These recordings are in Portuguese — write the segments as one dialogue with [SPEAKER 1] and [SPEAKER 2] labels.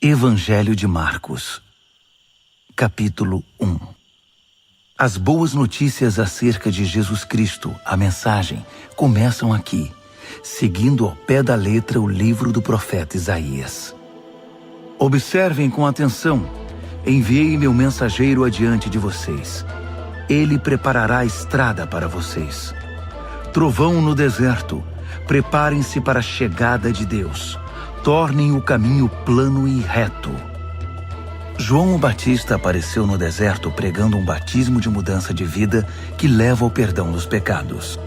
[SPEAKER 1] Evangelho de Marcos, capítulo 1. As boas notícias acerca de Jesus Cristo, a mensagem, começam aqui, seguindo ao pé da letra o livro do profeta Isaías. Observem com atenção: enviei meu mensageiro adiante de vocês. Ele preparará a estrada para vocês. Trovão no deserto, preparem-se para a chegada de Deus. Tornem o caminho plano e reto. João o Batista apareceu no deserto pregando um batismo de mudança de vida que leva ao perdão dos pecados.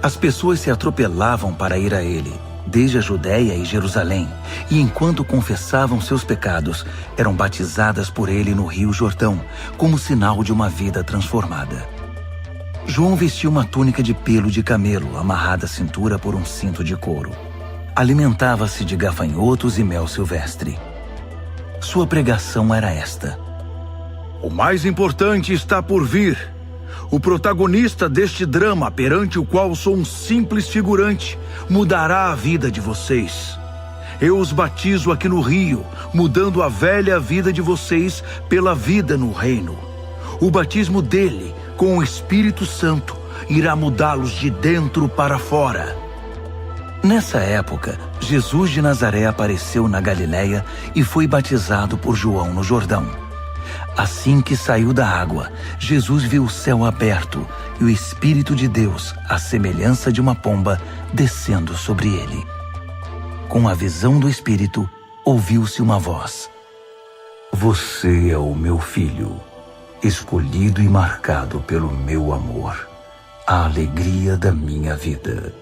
[SPEAKER 1] As pessoas se atropelavam para ir a ele, desde a Judéia e Jerusalém, e enquanto confessavam seus pecados, eram batizadas por ele no Rio Jordão, como sinal de uma vida transformada. João vestia uma túnica de pelo de camelo, amarrada à cintura por um cinto de couro. Alimentava-se de gafanhotos e mel silvestre. Sua pregação era esta: o mais importante está por vir. O protagonista deste drama, perante o qual sou um simples figurante, mudará a vida de vocês. Eu os batizo aqui no rio, mudando a velha vida de vocês pela vida no reino. O batismo dele, com o Espírito Santo, irá mudá-los de dentro para fora. Nessa época, Jesus de Nazaré apareceu na Galiléia e foi batizado por João no Jordão. Assim que saiu da água, Jesus viu o céu aberto e o Espírito de Deus, à semelhança de uma pomba, descendo sobre ele. Com a visão do Espírito, ouviu-se uma voz: Você é o meu filho, escolhido e marcado pelo meu amor, a alegria da minha vida.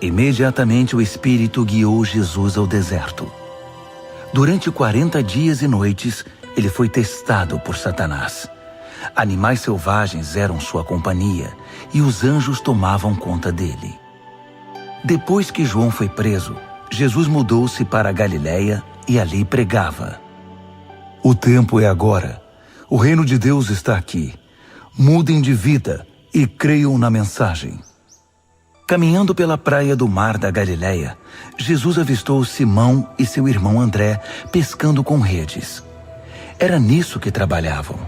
[SPEAKER 1] Imediatamente o Espírito guiou Jesus ao deserto. Durante 40 dias e noites, ele foi testado por Satanás. Animais selvagens eram sua companhia e os anjos tomavam conta dele. Depois que João foi preso, Jesus mudou-se para a Galiléia e ali pregava: O tempo é agora. O reino de Deus está aqui. Mudem de vida e creiam na mensagem. Caminhando pela praia do mar da Galiléia, Jesus avistou Simão e seu irmão André pescando com redes. Era nisso que trabalhavam.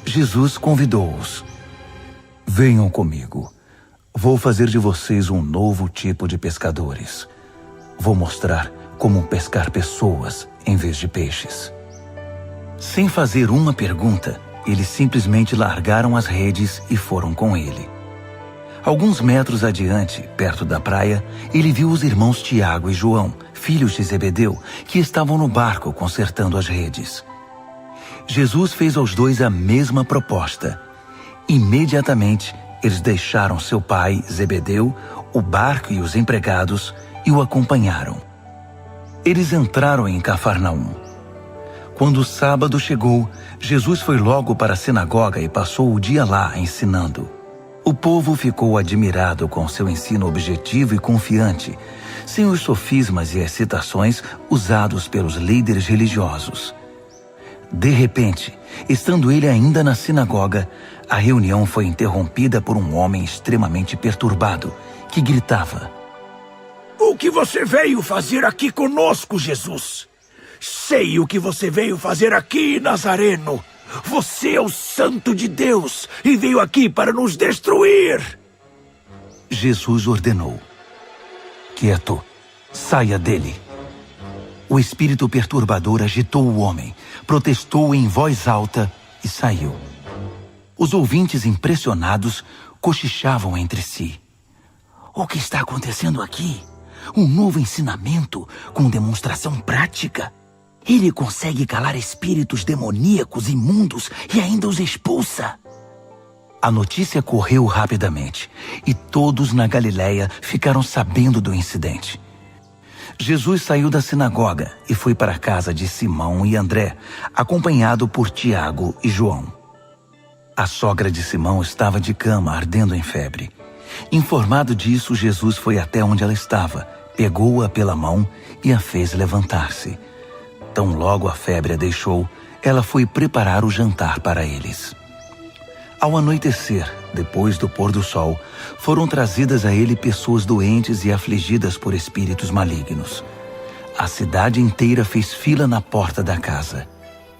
[SPEAKER 1] Jesus convidou-os: Venham comigo. Vou fazer de vocês um novo tipo de pescadores. Vou mostrar como pescar pessoas em vez de peixes. Sem fazer uma pergunta, eles simplesmente largaram as redes e foram com ele. Alguns metros adiante, perto da praia, ele viu os irmãos Tiago e João, filhos de Zebedeu, que estavam no barco consertando as redes. Jesus fez aos dois a mesma proposta. Imediatamente, eles deixaram seu pai, Zebedeu, o barco e os empregados e o acompanharam. Eles entraram em Cafarnaum. Quando o sábado chegou, Jesus foi logo para a sinagoga e passou o dia lá ensinando. O povo ficou admirado com seu ensino objetivo e confiante, sem os sofismas e excitações usados pelos líderes religiosos. De repente, estando ele ainda na sinagoga, a reunião foi interrompida por um homem extremamente perturbado, que gritava:
[SPEAKER 2] O que você veio fazer aqui conosco, Jesus? Sei o que você veio fazer aqui, Nazareno. Você é o Santo de Deus e veio aqui para nos destruir.
[SPEAKER 1] Jesus ordenou: Quieto, saia dele. O espírito perturbador agitou o homem, protestou em voz alta e saiu. Os ouvintes impressionados cochichavam entre si: O que está acontecendo aqui? Um novo ensinamento com demonstração prática? Ele consegue calar espíritos demoníacos imundos e ainda os expulsa. A notícia correu rapidamente e todos na Galiléia ficaram sabendo do incidente. Jesus saiu da sinagoga e foi para a casa de Simão e André, acompanhado por Tiago e João. A sogra de Simão estava de cama, ardendo em febre. Informado disso, Jesus foi até onde ela estava, pegou-a pela mão e a fez levantar-se. Tão logo a febre a deixou, ela foi preparar o jantar para eles. Ao anoitecer, depois do pôr do sol, foram trazidas a ele pessoas doentes e afligidas por espíritos malignos. A cidade inteira fez fila na porta da casa.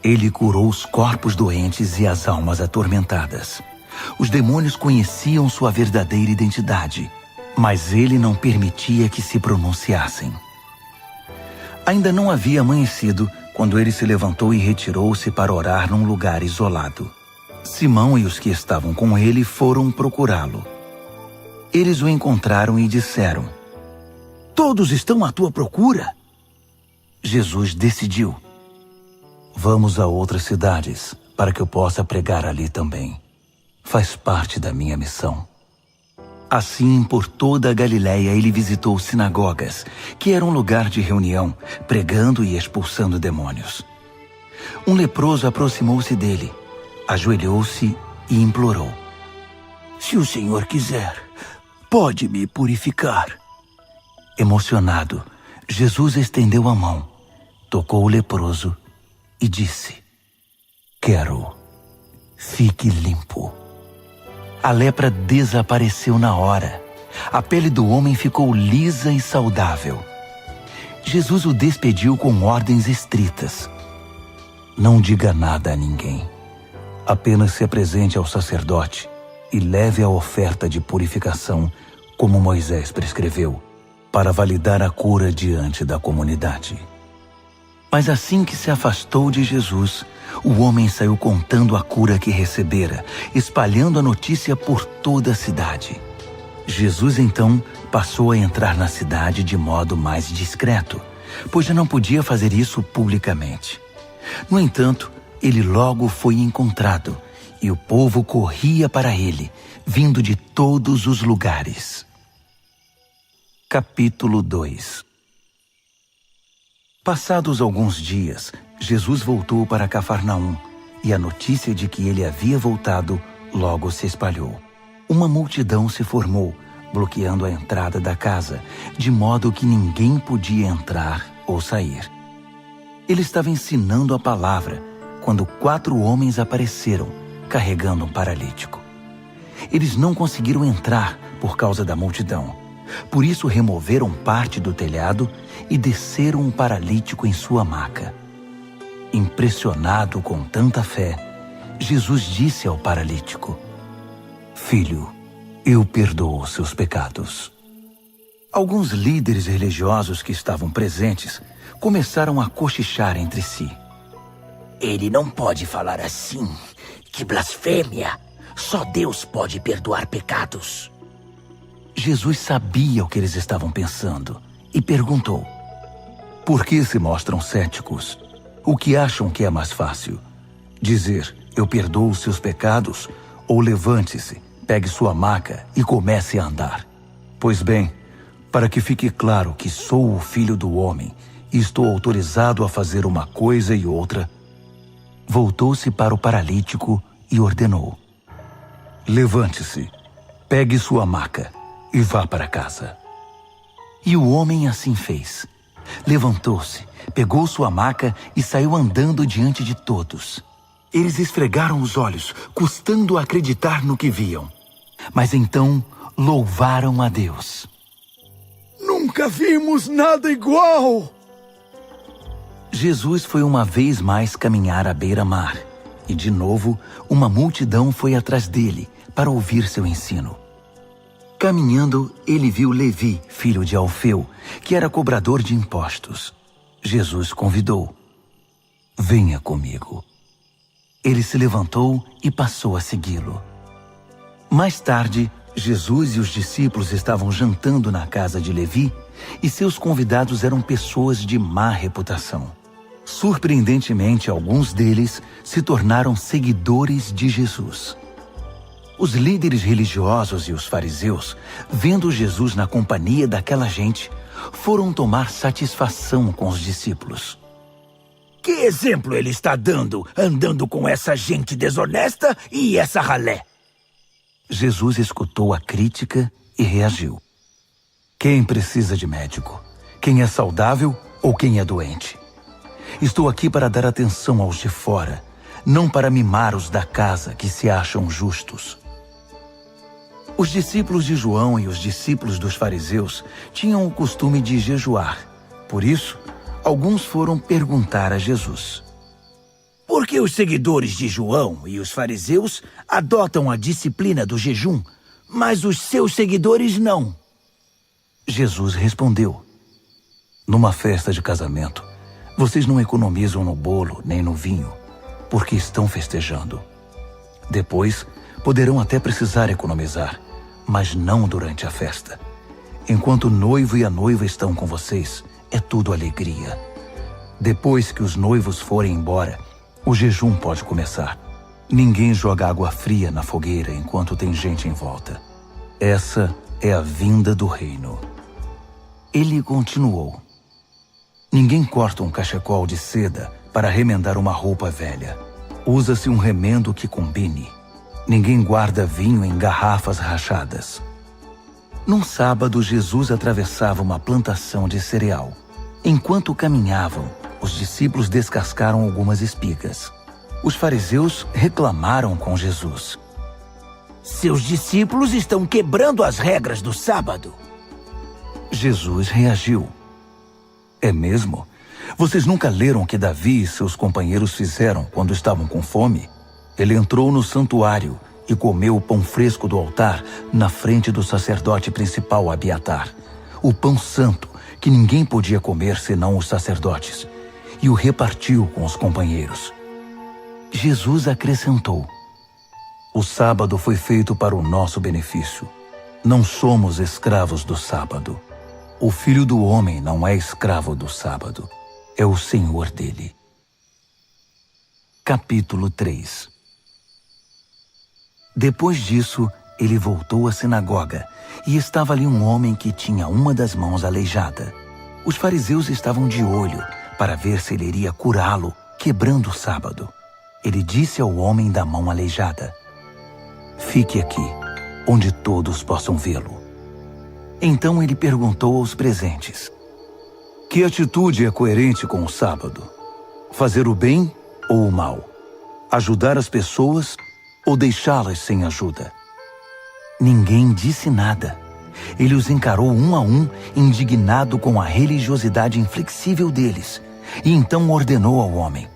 [SPEAKER 1] Ele curou os corpos doentes e as almas atormentadas. Os demônios conheciam sua verdadeira identidade, mas ele não permitia que se pronunciassem. Ainda não havia amanhecido quando ele se levantou e retirou-se para orar num lugar isolado. Simão e os que estavam com ele foram procurá-lo. Eles o encontraram e disseram:
[SPEAKER 2] Todos estão à tua procura?
[SPEAKER 1] Jesus decidiu: vamos a outras cidades para que eu possa pregar ali também. Faz parte da minha missão. Assim, por toda a Galiléia, ele visitou sinagogas, que era um lugar de reunião, pregando e expulsando demônios. Um leproso aproximou-se dele, ajoelhou-se e implorou:
[SPEAKER 2] Se o Senhor quiser, pode me purificar.
[SPEAKER 1] Emocionado, Jesus estendeu a mão, tocou o leproso e disse: Quero, fique limpo. A lepra desapareceu na hora. A pele do homem ficou lisa e saudável. Jesus o despediu com ordens estritas: não diga nada a ninguém. Apenas se apresente ao sacerdote e leve a oferta de purificação, como Moisés prescreveu, para validar a cura diante da comunidade. Mas assim que se afastou de Jesus, o homem saiu contando a cura que recebera, espalhando a notícia por toda a cidade. Jesus então passou a entrar na cidade de modo mais discreto, pois já não podia fazer isso publicamente. No entanto, ele logo foi encontrado, e o povo corria para ele, vindo de todos os lugares. Capítulo 2. Passados alguns dias, Jesus voltou para Cafarnaum, e a notícia de que ele havia voltado logo se espalhou. Uma multidão se formou, bloqueando a entrada da casa, de modo que ninguém podia entrar ou sair. Ele estava ensinando a palavra, quando 4 homens apareceram, carregando um paralítico. Eles não conseguiram entrar por causa da multidão. Por isso removeram parte do telhado e desceram um paralítico em sua maca. Impressionado com tanta fé, Jesus disse ao paralítico: Filho, eu perdoo os seus pecados. Alguns líderes religiosos que estavam presentes começaram a cochichar entre si.
[SPEAKER 2] Ele não pode falar assim. Que blasfêmia! Só Deus pode perdoar pecados.
[SPEAKER 1] Jesus sabia o que eles estavam pensando e perguntou: Por que se mostram céticos? O que acham que é mais fácil? Dizer, eu perdoo os seus pecados, ou levante-se, pegue sua maca e comece a andar? Pois bem, para que fique claro que sou o Filho do Homem e estou autorizado a fazer uma coisa e outra, voltou-se para o paralítico e ordenou: Levante-se, pegue sua maca e vá para casa. E o homem assim fez. Levantou-se, pegou sua maca e saiu andando diante de todos. Eles esfregaram os olhos, custando acreditar no que viam. Mas então louvaram a Deus.
[SPEAKER 2] Nunca vimos nada igual!
[SPEAKER 1] Jesus foi uma vez mais caminhar à beira-mar. E de novo, uma multidão foi atrás dele para ouvir seu ensino. Caminhando, ele viu Levi, filho de Alfeu, que era cobrador de impostos. Jesus convidou: Venha comigo. Ele se levantou e passou a segui-lo. Mais tarde, Jesus e os discípulos estavam jantando na casa de Levi e seus convidados eram pessoas de má reputação. Surpreendentemente, alguns deles se tornaram seguidores de Jesus. Os líderes religiosos e os fariseus, vendo Jesus na companhia daquela gente, foram tomar satisfação com os discípulos.
[SPEAKER 2] Que exemplo ele está dando, andando com essa gente desonesta e essa ralé?
[SPEAKER 1] Jesus escutou a crítica e reagiu. Quem precisa de médico? Quem é saudável ou quem é doente? Estou aqui para dar atenção aos de fora, não para mimar os da casa que se acham justos. Os discípulos de João e os discípulos dos fariseus tinham o costume de jejuar. Por isso, alguns foram perguntar a Jesus:
[SPEAKER 2] por que os seguidores de João e os fariseus adotam a disciplina do jejum, mas os seus seguidores não?
[SPEAKER 1] Jesus respondeu: numa festa de casamento, vocês não economizam no bolo nem no vinho, porque estão festejando. Depois, poderão até precisar economizar, mas não durante a festa. Enquanto o noivo e a noiva estão com vocês, é tudo alegria. Depois que os noivos forem embora, o jejum pode começar. Ninguém joga água fria na fogueira enquanto tem gente em volta. Essa é a vinda do reino. Ele continuou: ninguém corta um cachecol de seda para remendar uma roupa velha. Usa-se um remendo que combine. Ninguém guarda vinho em garrafas rachadas. Num sábado, Jesus atravessava uma plantação de cereal. Enquanto caminhavam, os discípulos descascaram algumas espigas. Os fariseus reclamaram com Jesus:
[SPEAKER 2] seus discípulos estão quebrando as regras do sábado.
[SPEAKER 1] Jesus reagiu: é mesmo? Vocês nunca leram o que Davi e seus companheiros fizeram quando estavam com fome? Ele entrou no santuário e comeu o pão fresco do altar na frente do sacerdote principal Abiatar, o pão santo que ninguém podia comer senão os sacerdotes, e o repartiu com os companheiros. Jesus acrescentou: o sábado foi feito para o nosso benefício. Não somos escravos do sábado. O Filho do Homem não é escravo do sábado. É o Senhor dele. Capítulo 3. Depois disso, ele voltou à sinagoga e estava ali um homem que tinha uma das mãos aleijada. Os fariseus estavam de olho para ver se ele iria curá-lo, quebrando o sábado. Ele disse ao homem da mão aleijada: fique aqui, onde todos possam vê-lo. Então ele perguntou aos presentes: que atitude é coerente com o sábado? Fazer o bem ou o mal? Ajudar as pessoas ou deixá-las sem ajuda? Ninguém disse nada. Ele os encarou um a um, indignado com a religiosidade inflexível deles, e então ordenou ao homem: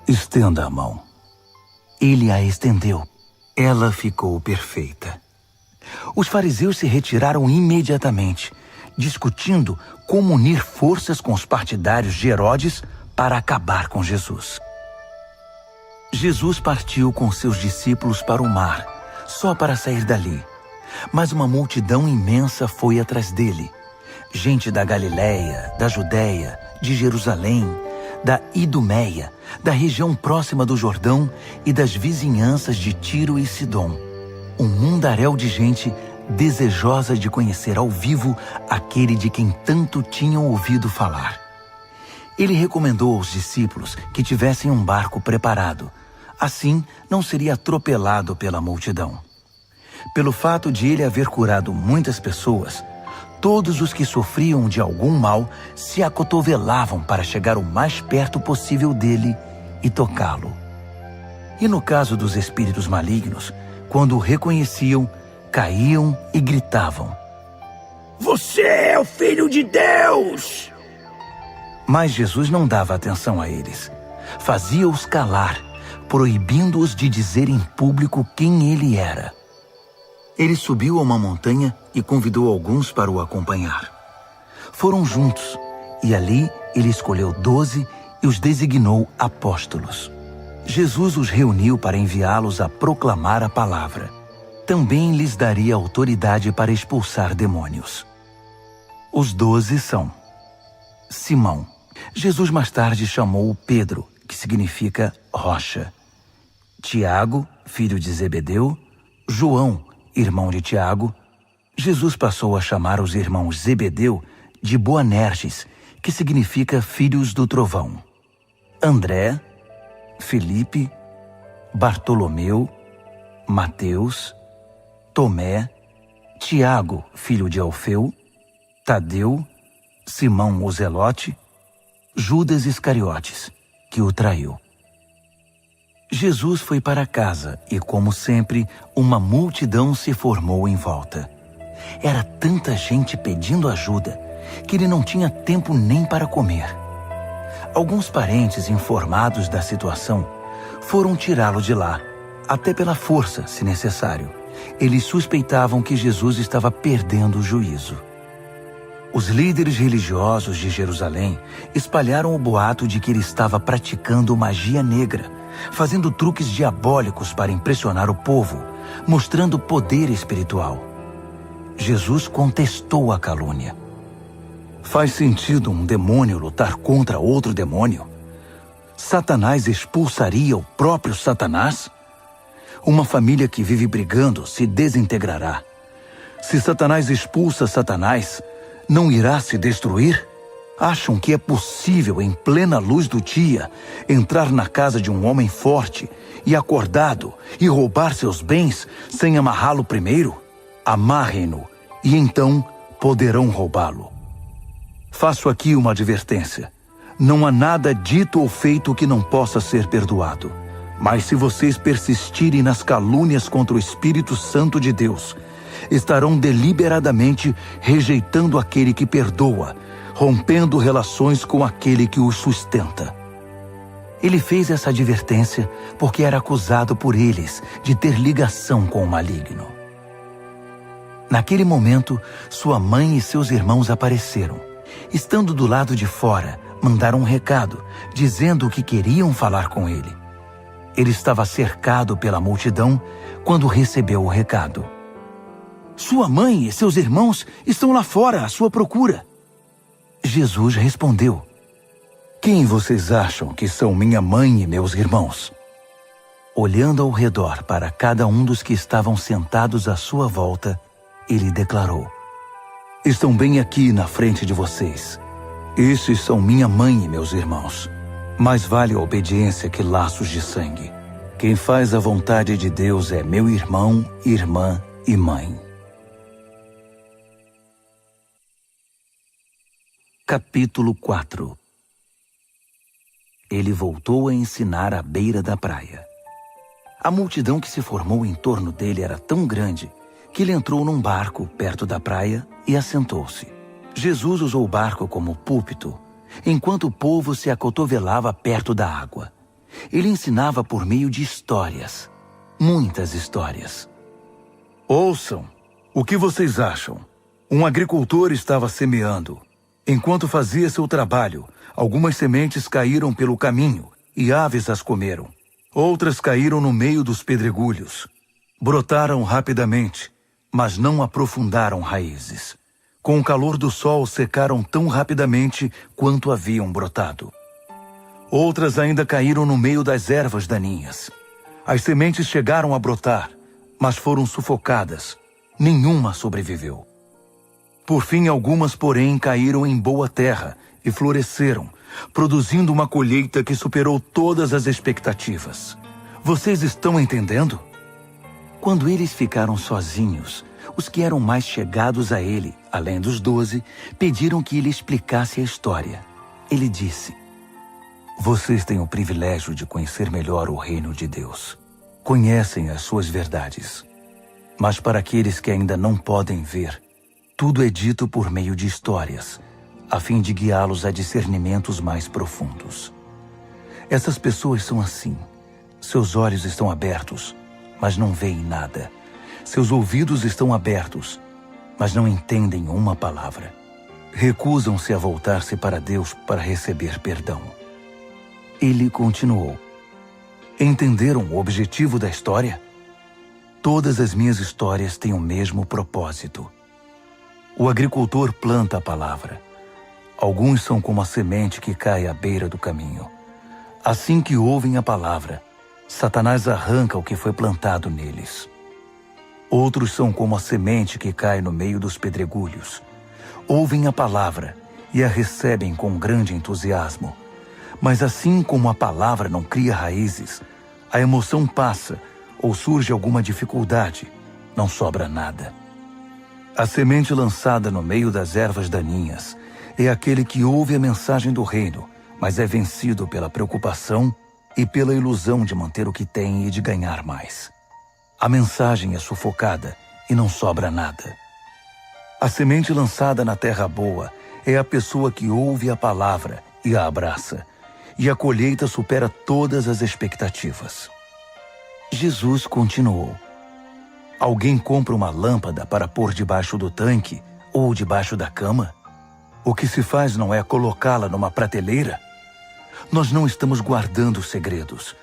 [SPEAKER 1] estenda a mão. Ele a estendeu. Ela ficou perfeita. Os fariseus se retiraram imediatamente, discutindo como unir forças com os partidários de Herodes para acabar com Jesus. Jesus partiu com seus discípulos para o mar, só para sair dali. Mas uma multidão imensa foi atrás dele. Gente da Galiléia, da Judéia, de Jerusalém, da Idumeia, da região próxima do Jordão e das vizinhanças de Tiro e Sidom. Um mundaréu de gente desejosa de conhecer ao vivo aquele de quem tanto tinham ouvido falar. Ele recomendou aos discípulos que tivessem um barco preparado. Assim, não seria atropelado pela multidão. Pelo fato de ele haver curado muitas pessoas, todos os que sofriam de algum mal se acotovelavam para chegar o mais perto possível dele e tocá-lo. E no caso dos espíritos malignos, quando o reconheciam, caíam e gritavam:
[SPEAKER 2] você é o Filho de Deus!
[SPEAKER 1] Mas Jesus não dava atenção a eles. Fazia-os calar, proibindo-os de dizer em público quem ele era. Ele subiu a uma montanha e convidou alguns para o acompanhar. Foram juntos, e ali ele escolheu 12 e os designou apóstolos. Jesus os reuniu para enviá-los a proclamar a palavra. Também lhes daria autoridade para expulsar demônios. Os 12 são: Simão. Jesus mais tarde chamou Pedro, que significa rocha. Tiago, filho de Zebedeu. João, irmão de Tiago. Jesus passou a chamar os irmãos Zebedeu de Boanerges, que significa filhos do trovão. André, Felipe, Bartolomeu, Mateus, Tomé, Tiago, filho de Alfeu, Tadeu, Simão o Zelote, Judas Iscariotes, que o traiu. Jesus foi para casa e, como sempre, uma multidão se formou em volta. Era tanta gente pedindo ajuda que ele não tinha tempo nem para comer. Alguns parentes informados da situação foram tirá-lo de lá, até pela força, se necessário. Eles suspeitavam que Jesus estava perdendo o juízo. Os líderes religiosos de Jerusalém espalharam o boato de que ele estava praticando magia negra, fazendo truques diabólicos para impressionar o povo, mostrando poder espiritual. Jesus contestou a calúnia. Faz sentido um demônio lutar contra outro demônio? Satanás expulsaria o próprio Satanás? Uma família que vive brigando se desintegrará. Se Satanás expulsa Satanás, não irá se destruir? Acham que é possível, em plena luz do dia, entrar na casa de um homem forte e acordado e roubar seus bens sem amarrá-lo primeiro? Amarrem-no e então poderão roubá-lo. Faço aqui uma advertência. Não há nada dito ou feito que não possa ser perdoado. Mas se vocês persistirem nas calúnias contra o Espírito Santo de Deus, estarão deliberadamente rejeitando aquele que perdoa, rompendo relações com aquele que os sustenta. Ele fez essa advertência porque era acusado por eles de ter ligação com o maligno. Naquele momento, sua mãe e seus irmãos apareceram. Estando do lado de fora, mandaram um recado, dizendo que queriam falar com ele. Ele estava cercado pela multidão quando recebeu o recado. Sua mãe e seus irmãos estão lá fora à sua procura. Jesus respondeu: Quem vocês acham que são minha mãe e meus irmãos? Olhando ao redor para cada um dos que estavam sentados à sua volta, ele declarou: Estão bem aqui na frente de vocês. Esses são minha mãe e meus irmãos. Mais vale a obediência que laços de sangue. Quem faz a vontade de Deus é meu irmão, irmã e mãe. Capítulo 4. Ele voltou a ensinar à beira da praia. A multidão que se formou em torno dele era tão grande que ele entrou num barco perto da praia e assentou-se. Jesus usou o barco como púlpito, enquanto o povo se acotovelava perto da água. Ele ensinava por meio de histórias, muitas histórias. Ouçam, o que vocês acham? Um agricultor estava semeando. Enquanto fazia seu trabalho, algumas sementes caíram pelo caminho e aves as comeram. Outras caíram no meio dos pedregulhos. Brotaram rapidamente, mas não aprofundaram raízes. Com o calor do sol, secaram tão rapidamente quanto haviam brotado. Outras ainda caíram no meio das ervas daninhas. As sementes chegaram a brotar, mas foram sufocadas. Nenhuma sobreviveu. Por fim, algumas, porém, caíram em boa terra e floresceram, produzindo uma colheita que superou todas as expectativas. Vocês estão entendendo? Quando eles ficaram sozinhos, os que eram mais chegados a ele, além dos 12, pediram que ele explicasse a história. Ele disse: Vocês têm o privilégio de conhecer melhor o reino de Deus. Conhecem as suas verdades. Mas para aqueles que ainda não podem ver, tudo é dito por meio de histórias, a fim de guiá-los a discernimentos mais profundos. Essas pessoas são assim. Seus olhos estão abertos, mas não veem nada. Seus ouvidos estão abertos, mas não entendem uma palavra. Recusam-se a voltar-se para Deus para receber perdão. Ele continuou: Entenderam o objetivo da história? Todas as minhas histórias têm o mesmo propósito. O agricultor planta a palavra. Alguns são como a semente que cai à beira do caminho. Assim que ouvem a palavra, Satanás arranca o que foi plantado neles. Outros são como a semente que cai no meio dos pedregulhos. Ouvem a palavra e a recebem com grande entusiasmo. Mas assim como a palavra não cria raízes, a emoção passa ou surge alguma dificuldade, não sobra nada. A semente lançada no meio das ervas daninhas é aquele que ouve a mensagem do reino, mas é vencido pela preocupação e pela ilusão de manter o que tem e de ganhar mais. A mensagem é sufocada e não sobra nada. A semente lançada na terra boa é a pessoa que ouve a palavra e a abraça, e a colheita supera todas as expectativas. Jesus continuou: alguém compra uma lâmpada para pôr debaixo do tanque ou debaixo da cama? O que se faz não é colocá-la numa prateleira? Nós não estamos guardando segredos.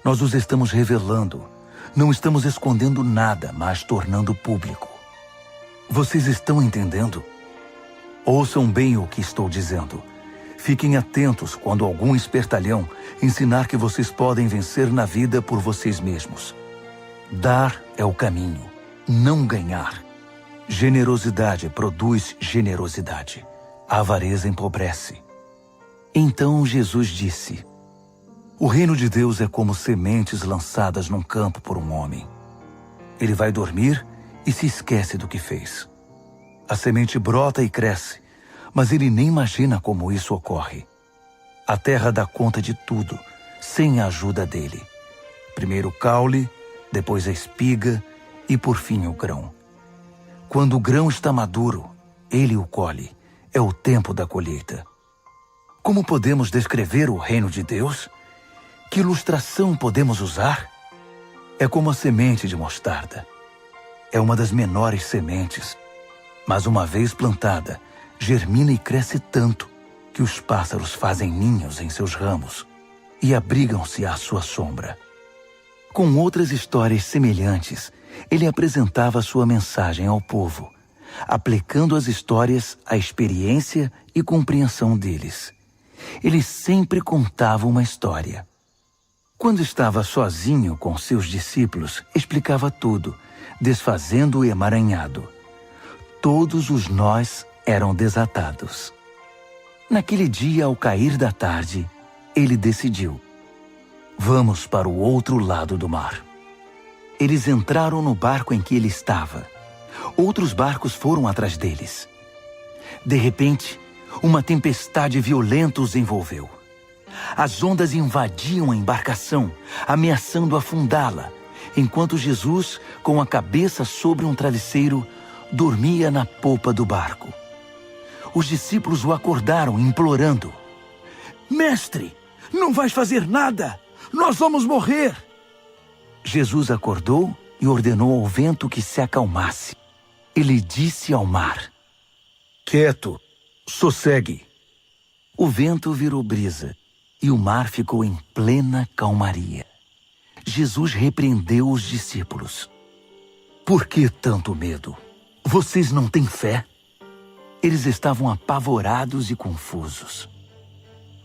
[SPEAKER 1] Nós os estamos revelando. Não estamos escondendo nada, mas tornando público. Vocês estão entendendo? Ouçam bem o que estou dizendo. Fiquem atentos quando algum espertalhão ensinar que vocês podem vencer na vida por vocês mesmos. Dar é o caminho, não ganhar. Generosidade produz generosidade. A avareza empobrece. Então Jesus disse: o reino de Deus é como sementes lançadas num campo por um homem. Ele vai dormir e se esquece do que fez. A semente brota e cresce, mas ele nem imagina como isso ocorre. A terra dá conta de tudo, sem a ajuda dele. Primeiro o caule, depois a espiga e por fim o grão. Quando o grão está maduro, ele o colhe. É o tempo da colheita. Como podemos descrever o reino de Deus? Que ilustração podemos usar? É como a semente de mostarda. É uma das menores sementes, mas uma vez plantada, germina e cresce tanto que os pássaros fazem ninhos em seus ramos e abrigam-se à sua sombra. Com outras histórias semelhantes, ele apresentava sua mensagem ao povo, aplicando as histórias à experiência e compreensão deles. Ele sempre contava uma história. Quando estava sozinho com seus discípulos, explicava tudo, desfazendo o emaranhado. Todos os nós eram desatados. Naquele dia, ao cair da tarde, ele decidiu: vamos para o outro lado do mar. Eles entraram no barco em que ele estava. Outros barcos foram atrás deles. De repente, uma tempestade violenta os envolveu. As ondas invadiam a embarcação, ameaçando afundá-la, enquanto Jesus, com a cabeça sobre um travesseiro, dormia na popa do barco. Os discípulos o acordaram, implorando: mestre, não vais fazer nada! Nós vamos morrer! Jesus acordou e ordenou ao vento que se acalmasse. Ele disse ao mar: quieto, sossegue. O vento virou brisa e o mar ficou em plena calmaria. Jesus repreendeu os discípulos: por que tanto medo? Vocês não têm fé? Eles estavam apavorados e confusos.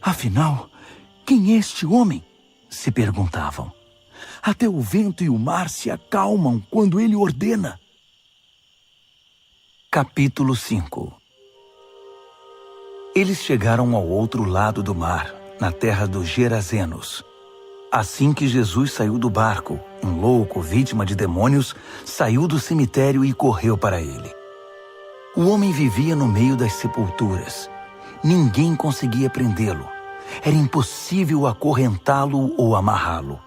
[SPEAKER 1] Afinal, quem é este homem? Se perguntavam. Até o vento e o mar se acalmam quando ele ordena. Capítulo 5. Eles chegaram ao outro lado do mar, na terra dos Gerazenos. Assim que Jesus saiu do barco, um louco, vítima de demônios, saiu do cemitério e correu para ele. O homem vivia no meio das sepulturas. Ninguém conseguia prendê-lo. Era impossível acorrentá-lo ou amarrá-lo.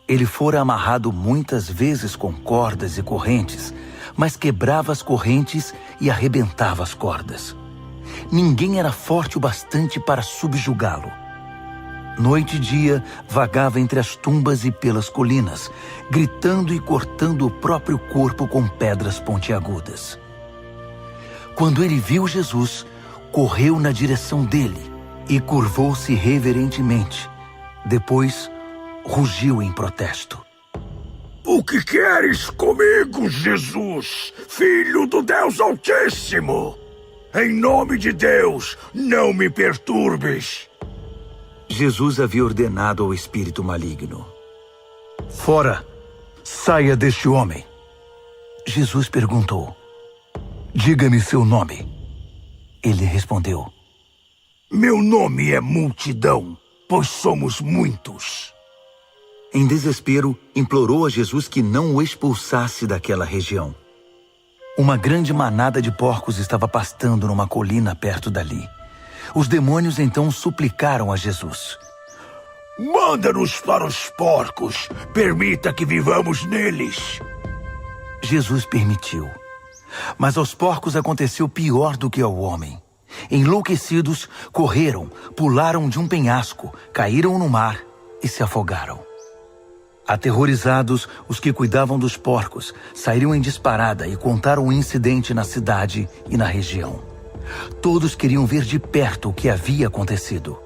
[SPEAKER 1] Ele fora amarrado muitas vezes com cordas e correntes, mas quebrava as correntes e arrebentava as cordas. Ninguém era forte o bastante para subjugá-lo. Noite e dia, vagava entre as tumbas e pelas colinas, gritando e cortando o próprio corpo com pedras pontiagudas. Quando ele viu Jesus, correu na direção dele e curvou-se reverentemente. Depois, rugiu em protesto:
[SPEAKER 2] o que queres comigo, Jesus, Filho do Deus Altíssimo? Em nome de Deus, não me perturbes.
[SPEAKER 1] Jesus havia ordenado ao espírito maligno: fora, saia deste homem. Jesus perguntou: diga-me seu nome. Ele respondeu:
[SPEAKER 2] meu nome é Multidão, pois somos muitos.
[SPEAKER 1] Em desespero, implorou a Jesus que não o expulsasse daquela região. Uma grande manada de porcos estava pastando numa colina perto dali. Os demônios então suplicaram a Jesus:
[SPEAKER 2] manda-nos para os porcos, permita que vivamos neles.
[SPEAKER 1] Jesus permitiu. Mas aos porcos aconteceu pior do que ao homem. Enlouquecidos, correram, pularam de um penhasco, caíram no mar e se afogaram. Aterrorizados, os que cuidavam dos porcos saíram em disparada e contaram o incidente na cidade e na região. Todos queriam ver de perto o que havia acontecido.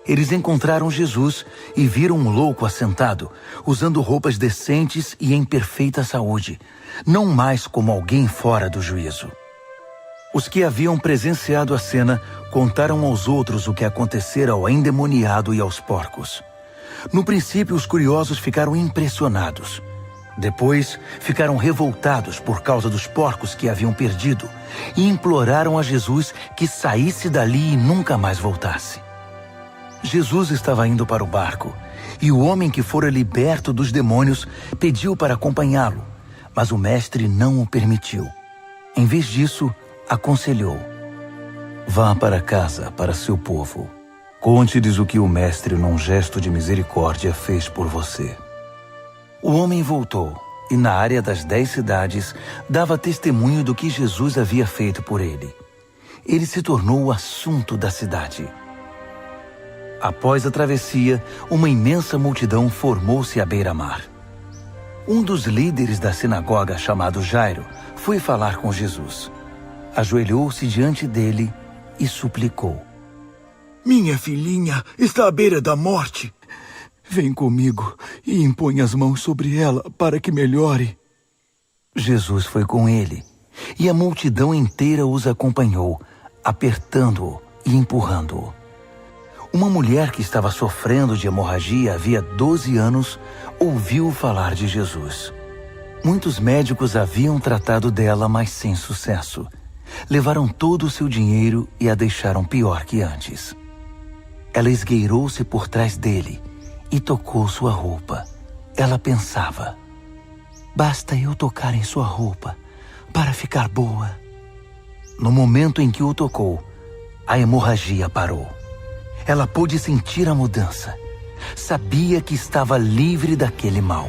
[SPEAKER 1] Eles encontraram Jesus e viram um louco assentado, usando roupas decentes e em perfeita saúde, não mais como alguém fora do juízo. Os que haviam presenciado a cena contaram aos outros o que acontecera ao endemoniado e aos porcos. No princípio, os curiosos ficaram impressionados. Depois, ficaram revoltados por causa dos porcos que haviam perdido e imploraram a Jesus que saísse dali e nunca mais voltasse. Jesus estava indo para o barco e o homem que fora liberto dos demônios pediu para acompanhá-lo, mas o mestre não o permitiu. Em vez disso, aconselhou: vá para casa, para seu povo. Conte-lhes o que o mestre, num gesto de misericórdia, fez por você. O homem voltou e, na área das 10 cidades, dava testemunho do que Jesus havia feito por ele. Ele se tornou o assunto da cidade. Após a travessia, uma imensa multidão formou-se à beira-mar. Um dos líderes da sinagoga, chamado Jairo, foi falar com Jesus. Ajoelhou-se diante dele e suplicou:
[SPEAKER 2] minha filhinha está à beira da morte.
[SPEAKER 1] Vem comigo e impõe as mãos sobre ela para que melhore. Jesus foi com ele, e a multidão inteira os acompanhou, apertando-o e empurrando-o. Uma mulher que estava sofrendo de hemorragia havia 12 anos ouviu falar de Jesus. Muitos médicos haviam tratado dela, mas sem sucesso. Levaram todo o seu dinheiro e a deixaram pior que antes. Ela esgueirou-se por trás dele e tocou sua roupa. Ela pensava: basta eu tocar em sua roupa para ficar boa. No momento em que o tocou, a hemorragia parou. Ela pôde sentir a mudança. Sabia que estava livre daquele mal.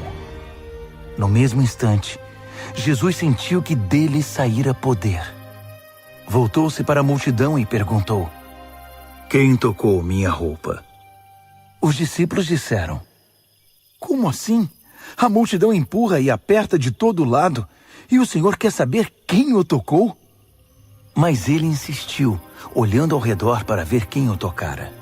[SPEAKER 1] No mesmo instante, Jesus sentiu que dele saíra poder. Voltou-se para a multidão e perguntou: quem tocou minha roupa? Os discípulos disseram: como assim? A multidão empurra e aperta de todo lado, e o Senhor quer saber quem o tocou? Mas ele insistiu, olhando ao redor para ver quem o tocara.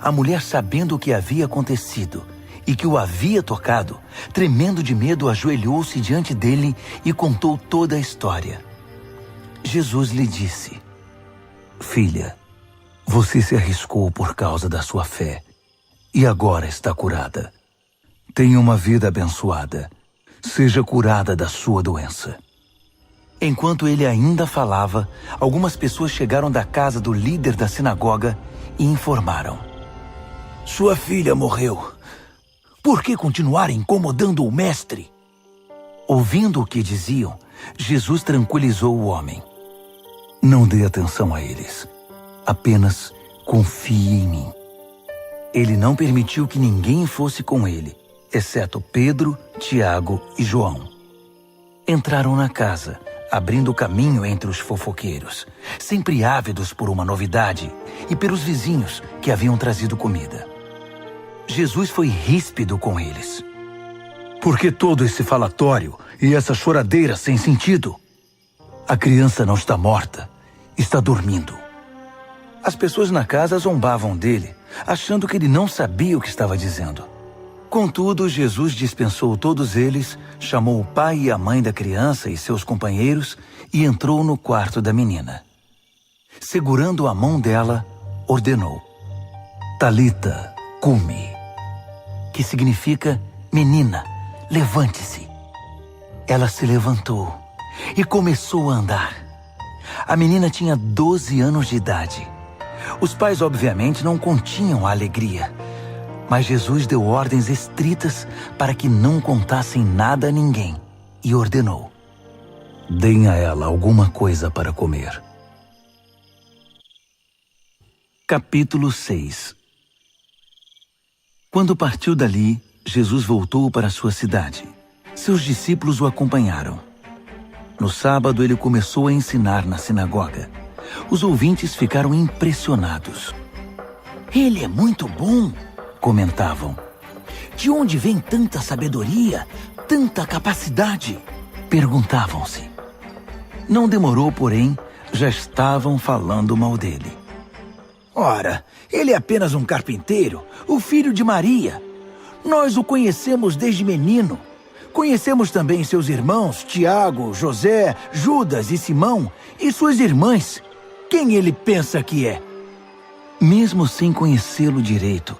[SPEAKER 1] A mulher, sabendo o que havia acontecido e que o havia tocado, tremendo de medo, ajoelhou-se diante dele e contou toda a história. Jesus lhe disse: filha, você se arriscou por causa da sua fé e agora está curada. Tenha uma vida abençoada. Seja curada da sua doença. Enquanto ele ainda falava, algumas pessoas chegaram da casa do líder da sinagoga e informaram: sua filha morreu. Por que continuar incomodando o mestre? Ouvindo o que diziam, Jesus tranquilizou o homem: não dê atenção a eles. Apenas confie em mim. Ele não permitiu que ninguém fosse com ele, exceto Pedro, Tiago e João. Entraram na casa, abrindo caminho entre os fofoqueiros, sempre ávidos por uma novidade, e pelos vizinhos que haviam trazido comida. Jesus foi ríspido com eles. Por que todo esse falatório e essa choradeira sem sentido? A criança não está morta, está dormindo. As pessoas na casa zombavam dele, achando que ele não sabia o que estava dizendo. Contudo, Jesus dispensou todos eles, chamou o pai e a mãe da criança e seus companheiros e entrou no quarto da menina. Segurando a mão dela, ordenou: Talita, cumi, que significa: menina, levante-se. Ela se levantou e começou a andar. A menina tinha 12 anos de idade. Os pais, obviamente, não continham a alegria, mas Jesus deu ordens estritas para que não contassem nada a ninguém e ordenou: deem a ela alguma coisa para comer. Capítulo 6. Quando partiu dali, Jesus voltou para sua cidade. Seus discípulos o acompanharam. No sábado, ele começou a ensinar na sinagoga. Os ouvintes ficaram impressionados.
[SPEAKER 2] Ele é muito bom,
[SPEAKER 1] comentavam.
[SPEAKER 2] De onde vem tanta sabedoria, tanta capacidade?
[SPEAKER 1] Perguntavam-se. Não demorou, porém, já estavam falando mal dele.
[SPEAKER 2] Ora, ele é apenas um carpinteiro, o filho de Maria. Nós o conhecemos desde menino. Conhecemos também seus irmãos, Tiago, José, Judas e Simão, e suas irmãs. Quem ele pensa que é?
[SPEAKER 1] Mesmo sem conhecê-lo direito,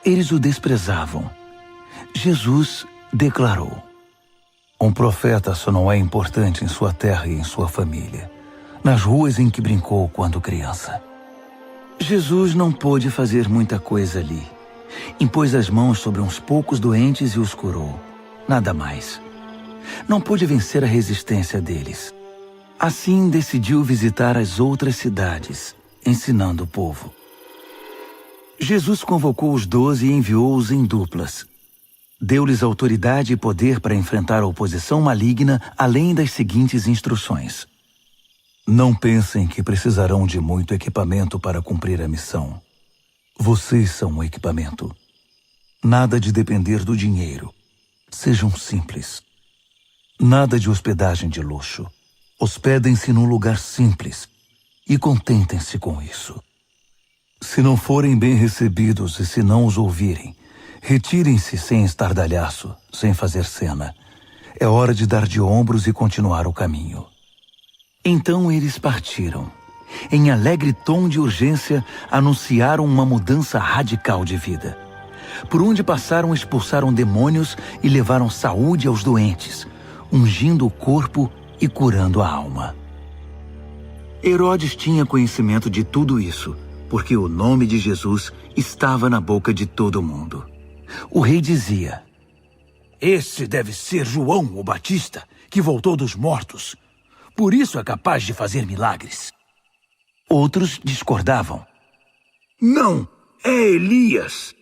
[SPEAKER 1] eles o desprezavam. Jesus declarou: um profeta só não é importante em sua terra e em sua família, nas ruas em que brincou quando criança. Jesus não pôde fazer muita coisa ali. Impôs as mãos sobre uns poucos doentes e os curou. Nada mais. Não pôde vencer a resistência deles. Assim decidiu visitar as outras cidades, ensinando o povo. Jesus convocou os 12 e enviou-os em duplas. Deu-lhes autoridade e poder para enfrentar a oposição maligna, além das seguintes instruções. Não pensem que precisarão de muito equipamento para cumprir a missão. Vocês são o equipamento. Nada de depender do dinheiro. Sejam simples. Nada de hospedagem de luxo. Hospedem-se num lugar simples e contentem-se com isso. Se não forem bem recebidos e se não os ouvirem, retirem-se sem estardalhaço, sem fazer cena. É hora de dar de ombros e continuar o caminho. Então eles partiram. Em alegre tom de urgência, anunciaram uma mudança radical de vida. Por onde passaram, expulsaram demônios e levaram saúde aos doentes, ungindo o corpo e curando a alma. Herodes tinha conhecimento de tudo isso, porque o nome de Jesus estava na boca de todo mundo. O rei dizia:
[SPEAKER 2] esse deve ser João o Batista, que voltou dos mortos. Por isso é capaz de fazer milagres.
[SPEAKER 1] Outros discordavam.
[SPEAKER 2] Não, é Elias.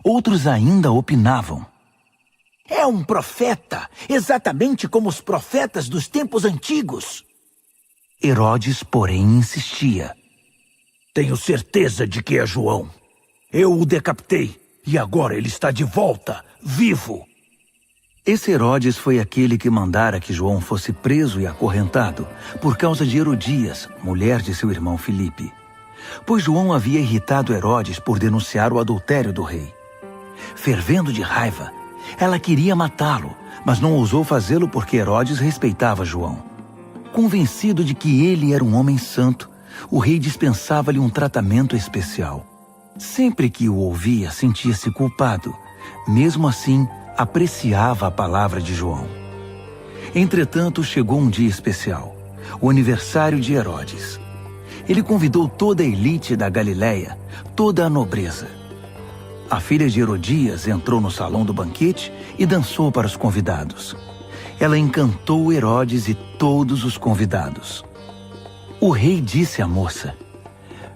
[SPEAKER 1] Outros ainda opinavam.
[SPEAKER 2] É um profeta, exatamente como os profetas dos tempos antigos.
[SPEAKER 1] Herodes, porém, insistia.
[SPEAKER 2] Tenho certeza de que é João. Eu o decapitei e agora ele está de volta, vivo.
[SPEAKER 1] Esse Herodes foi aquele que mandara que João fosse preso e acorrentado por causa de Herodias, mulher de seu irmão Filipe. Pois João havia irritado Herodes por denunciar o adultério do rei. Fervendo de raiva, ela queria matá-lo, mas não ousou fazê-lo porque Herodes respeitava João. Convencido de que ele era um homem santo, o rei dispensava-lhe um tratamento especial. Sempre que o ouvia, sentia-se culpado. Mesmo assim, apreciava a palavra de João. Entretanto, chegou um dia especial, o aniversário de Herodes. Ele convidou toda a elite da Galileia, toda a nobreza. A filha de Herodias entrou no salão do banquete e dançou para os convidados. Ela encantou Herodes e todos os convidados. O rei disse à moça: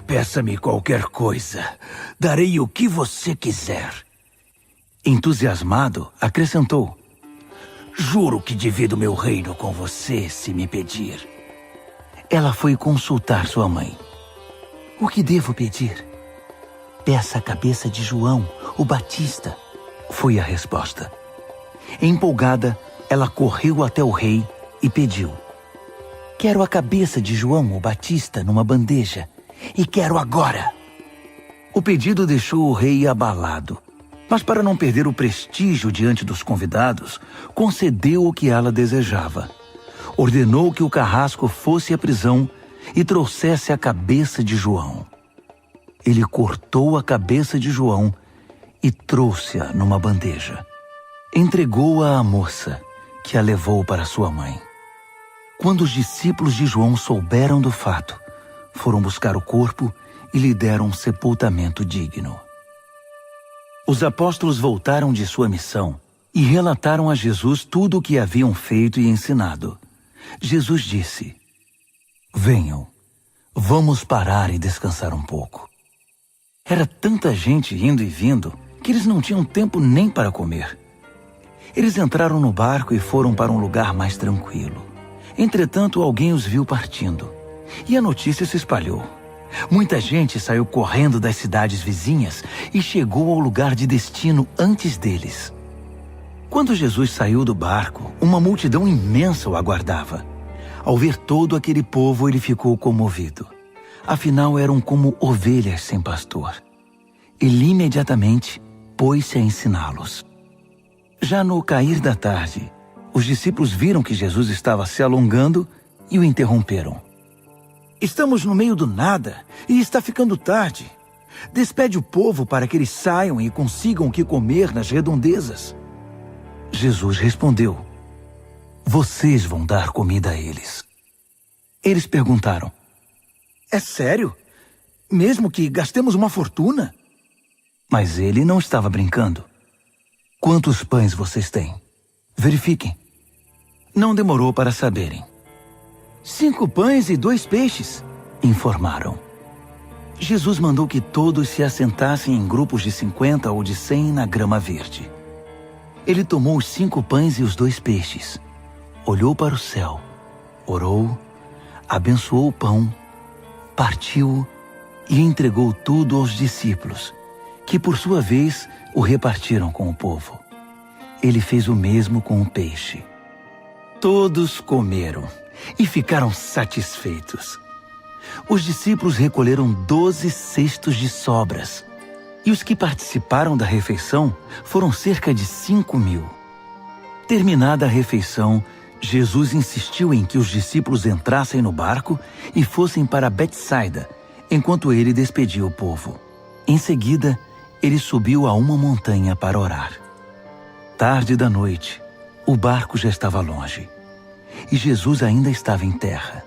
[SPEAKER 2] peça-me qualquer coisa, darei o que você quiser.
[SPEAKER 1] Entusiasmado, acrescentou:
[SPEAKER 2] juro que divido meu reino com você se me pedir.
[SPEAKER 1] Ela foi consultar sua mãe.
[SPEAKER 3] O que devo pedir? Peça a cabeça de João, o Batista,
[SPEAKER 1] foi a resposta. Empolgada, ela correu até o rei e pediu:
[SPEAKER 3] quero a cabeça de João, o Batista, numa bandeja, e quero agora.
[SPEAKER 1] O pedido deixou o rei abalado. Mas para não perder o prestígio diante dos convidados, concedeu o que ela desejava. Ordenou que o carrasco fosse à prisão e trouxesse a cabeça de João. Ele cortou a cabeça de João e trouxe-a numa bandeja. Entregou-a à moça, que a levou para sua mãe. Quando os discípulos de João souberam do fato, foram buscar o corpo e lhe deram um sepultamento digno. Os apóstolos voltaram de sua missão e relataram a Jesus tudo o que haviam feito e ensinado. Jesus disse: venham, vamos parar e descansar um pouco. Era tanta gente indo e vindo que eles não tinham tempo nem para comer. Eles entraram no barco e foram para um lugar mais tranquilo. Entretanto, alguém os viu partindo. E a notícia se espalhou. Muita gente saiu correndo das cidades vizinhas e chegou ao lugar de destino antes deles. Quando Jesus saiu do barco, uma multidão imensa o aguardava. Ao ver todo aquele povo, ele ficou comovido. Afinal, eram como ovelhas sem pastor. Ele imediatamente pôs-se a ensiná-los. Já no cair da tarde, os discípulos viram que Jesus estava se alongando e o interromperam.
[SPEAKER 2] Estamos no meio do nada e está ficando tarde. Despede o povo para que eles saiam e consigam o que comer nas redondezas.
[SPEAKER 1] Jesus respondeu: vocês vão dar comida a eles. Eles perguntaram:
[SPEAKER 2] é sério? Mesmo que gastemos uma fortuna?
[SPEAKER 1] Mas ele não estava brincando. Quantos pães vocês têm? Verifiquem. Não demorou para saberem.
[SPEAKER 2] 5 pães e 2 peixes,
[SPEAKER 1] informaram. Jesus mandou que todos se assentassem em grupos de 50 ou de 100 na grama verde. Ele tomou os 5 pães e os 2 peixes, olhou para o céu, orou, abençoou o pão, partiu e entregou tudo aos discípulos, que por sua vez o repartiram com o povo. Ele fez o mesmo com o peixe. Todos comeram e ficaram satisfeitos. Os discípulos recolheram 12 cestos de sobras, e os que participaram da refeição foram cerca de 5.000. Terminada a refeição, Jesus insistiu em que os discípulos entrassem no barco e fossem para Betsaida, enquanto ele despedia o povo. Em seguida, ele subiu a uma montanha para orar. Tarde da noite, o barco já estava longe, e Jesus ainda estava em terra.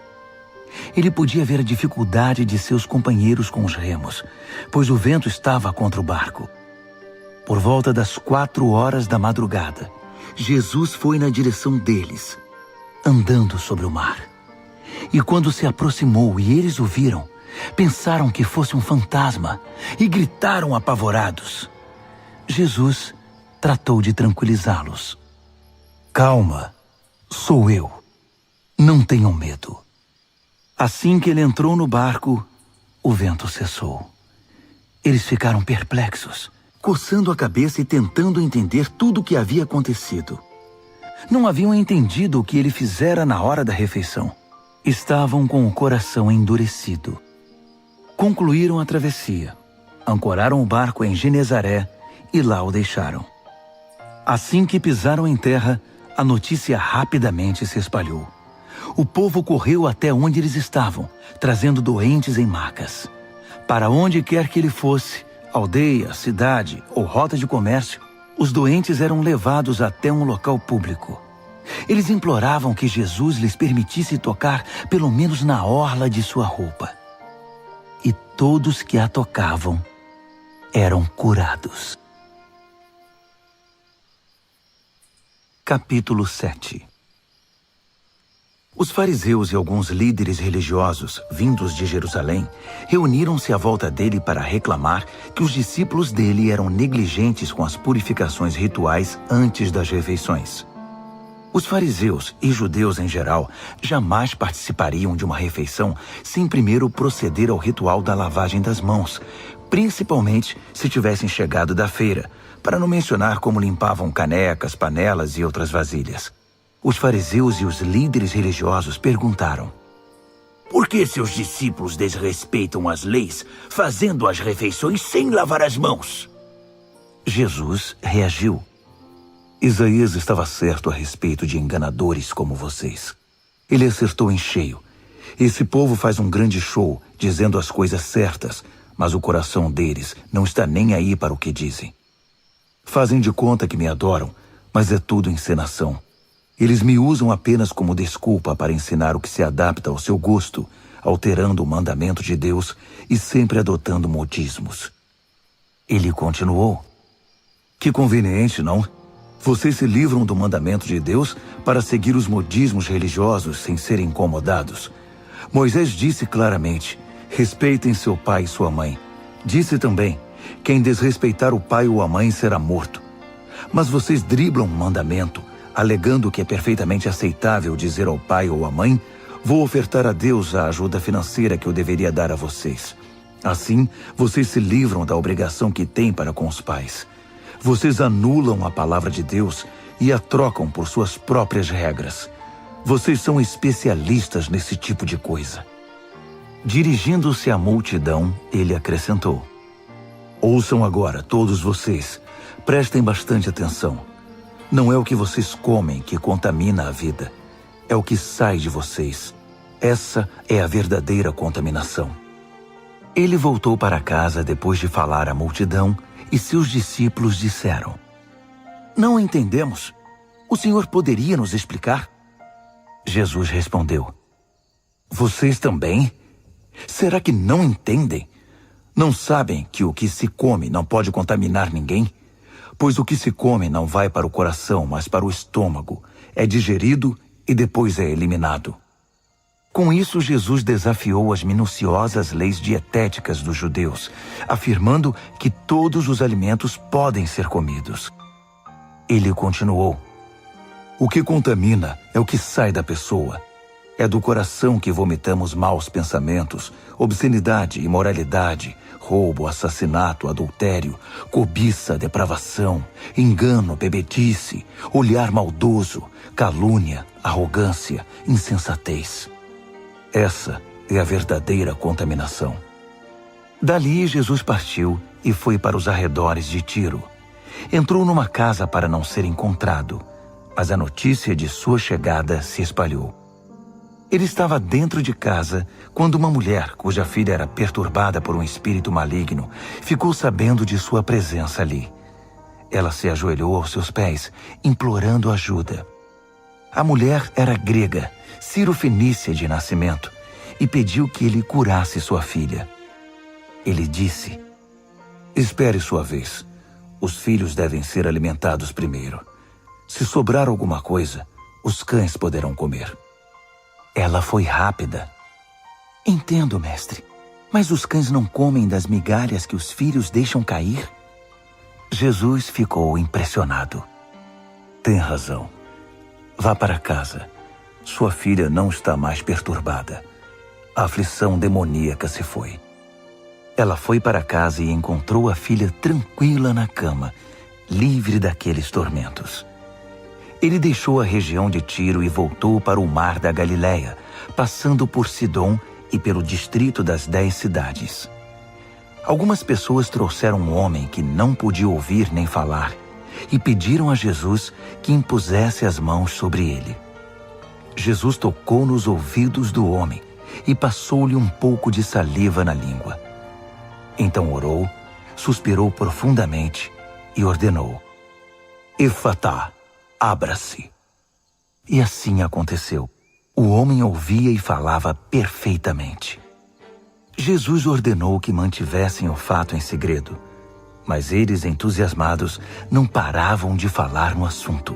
[SPEAKER 1] Ele podia ver a dificuldade de seus companheiros com os remos, pois o vento estava contra o barco. Por volta das 4 horas da madrugada, Jesus foi na direção deles, andando sobre o mar. E quando se aproximou e eles o viram, pensaram que fosse um fantasma e gritaram apavorados. Jesus tratou de tranquilizá-los. Calma, sou eu. Não tenham medo. Assim que ele entrou no barco, o vento cessou. Eles ficaram perplexos, coçando a cabeça e tentando entender tudo o que havia acontecido. Não haviam entendido o que ele fizera na hora da refeição. Estavam com o coração endurecido. Concluíram a travessia, ancoraram o barco em Genezaré e lá o deixaram. Assim que pisaram em terra, a notícia rapidamente se espalhou. O povo correu até onde eles estavam, trazendo doentes em macas. Para onde quer que ele fosse, aldeia, cidade ou rota de comércio, os doentes eram levados até um local público. Eles imploravam que Jesus lhes permitisse tocar pelo menos na orla de sua roupa. E todos que a tocavam eram curados. Capítulo 7. Os fariseus e alguns líderes religiosos, vindos de Jerusalém, reuniram-se à volta dele para reclamar que os discípulos dele eram negligentes com as purificações rituais antes das refeições. Os fariseus e judeus em geral jamais participariam de uma refeição sem primeiro proceder ao ritual da lavagem das mãos, principalmente se tivessem chegado da feira, para não mencionar como limpavam canecas, panelas e outras vasilhas. Os fariseus e os líderes religiosos perguntaram:
[SPEAKER 2] por que seus discípulos desrespeitam as leis, fazendo as refeições sem lavar as mãos?
[SPEAKER 1] Jesus reagiu: Isaías estava certo a respeito de enganadores como vocês. Ele acertou em cheio. Esse povo faz um grande show, dizendo as coisas certas, mas o coração deles não está nem aí para o que dizem. Fazem de conta que me adoram, mas é tudo encenação. Eles me usam apenas como desculpa para ensinar o que se adapta ao seu gosto, alterando o mandamento de Deus e sempre adotando modismos. Ele continuou: que conveniente, não? Vocês se livram do mandamento de Deus para seguir os modismos religiosos sem serem incomodados. Moisés disse claramente: respeitem seu pai e sua mãe. Disse também: quem desrespeitar o pai ou a mãe será morto. Mas vocês driblam o mandamento, alegando que é perfeitamente aceitável dizer ao pai ou à mãe: Vou ofertar a Deus a ajuda financeira que eu deveria dar a vocês. Assim, vocês se livram da obrigação que têm para com os pais. Vocês anulam a palavra de Deus e a trocam por suas próprias regras. Vocês são especialistas nesse tipo de coisa. Dirigindo-se à multidão, ele acrescentou: ouçam agora, todos vocês. Prestem bastante atenção. Não é o que vocês comem que contamina a vida. É o que sai de vocês. Essa é a verdadeira contaminação. Ele voltou para casa depois de falar à multidão e seus discípulos disseram: não entendemos. O Senhor poderia nos explicar? Jesus respondeu: vocês também? Será que não entendem? Não sabem que o que se come não pode contaminar ninguém? Pois o que se come não vai para o coração, mas para o estômago. É digerido e depois é eliminado. Com isso, Jesus desafiou as minuciosas leis dietéticas dos judeus, afirmando que todos os alimentos podem ser comidos. Ele continuou: o que contamina é o que sai da pessoa. É do coração que vomitamos maus pensamentos, obscenidade, imoralidade, roubo, assassinato, adultério, cobiça, depravação, engano, bebedice, olhar maldoso, calúnia, arrogância, insensatez. Essa é a verdadeira contaminação. Dali, Jesus partiu e foi para os arredores de Tiro. Entrou numa casa para não ser encontrado, mas a notícia de sua chegada se espalhou. Ele estava dentro de casa quando uma mulher, cuja filha era perturbada por um espírito maligno, ficou sabendo de sua presença ali. Ela se ajoelhou aos seus pés, implorando ajuda. A mulher era grega, cirofenícia de nascimento, e pediu que ele curasse sua filha. Ele disse: espere sua vez. Os filhos devem ser alimentados primeiro. Se sobrar alguma coisa, os cães poderão comer. Ela foi rápida. Entendo, mestre, mas os cães não comem das migalhas que os filhos deixam cair? Jesus ficou impressionado. Tem razão. Vá para casa. Sua filha não está mais perturbada. A aflição demoníaca se foi. Ela foi para casa e encontrou a filha tranquila na cama, livre daqueles tormentos. Ele deixou a região de Tiro e voltou para o mar da Galileia, passando por Sidom e pelo distrito das 10 cidades. Algumas pessoas trouxeram um homem que não podia ouvir nem falar e pediram a Jesus que impusesse as mãos sobre ele. Jesus tocou nos ouvidos do homem e passou-lhe um pouco de saliva na língua. Então orou, suspirou profundamente e ordenou: Efatá, abra-se. E assim aconteceu. O homem ouvia e falava perfeitamente. Jesus ordenou que mantivessem o fato em segredo, mas eles, entusiasmados, não paravam de falar no assunto.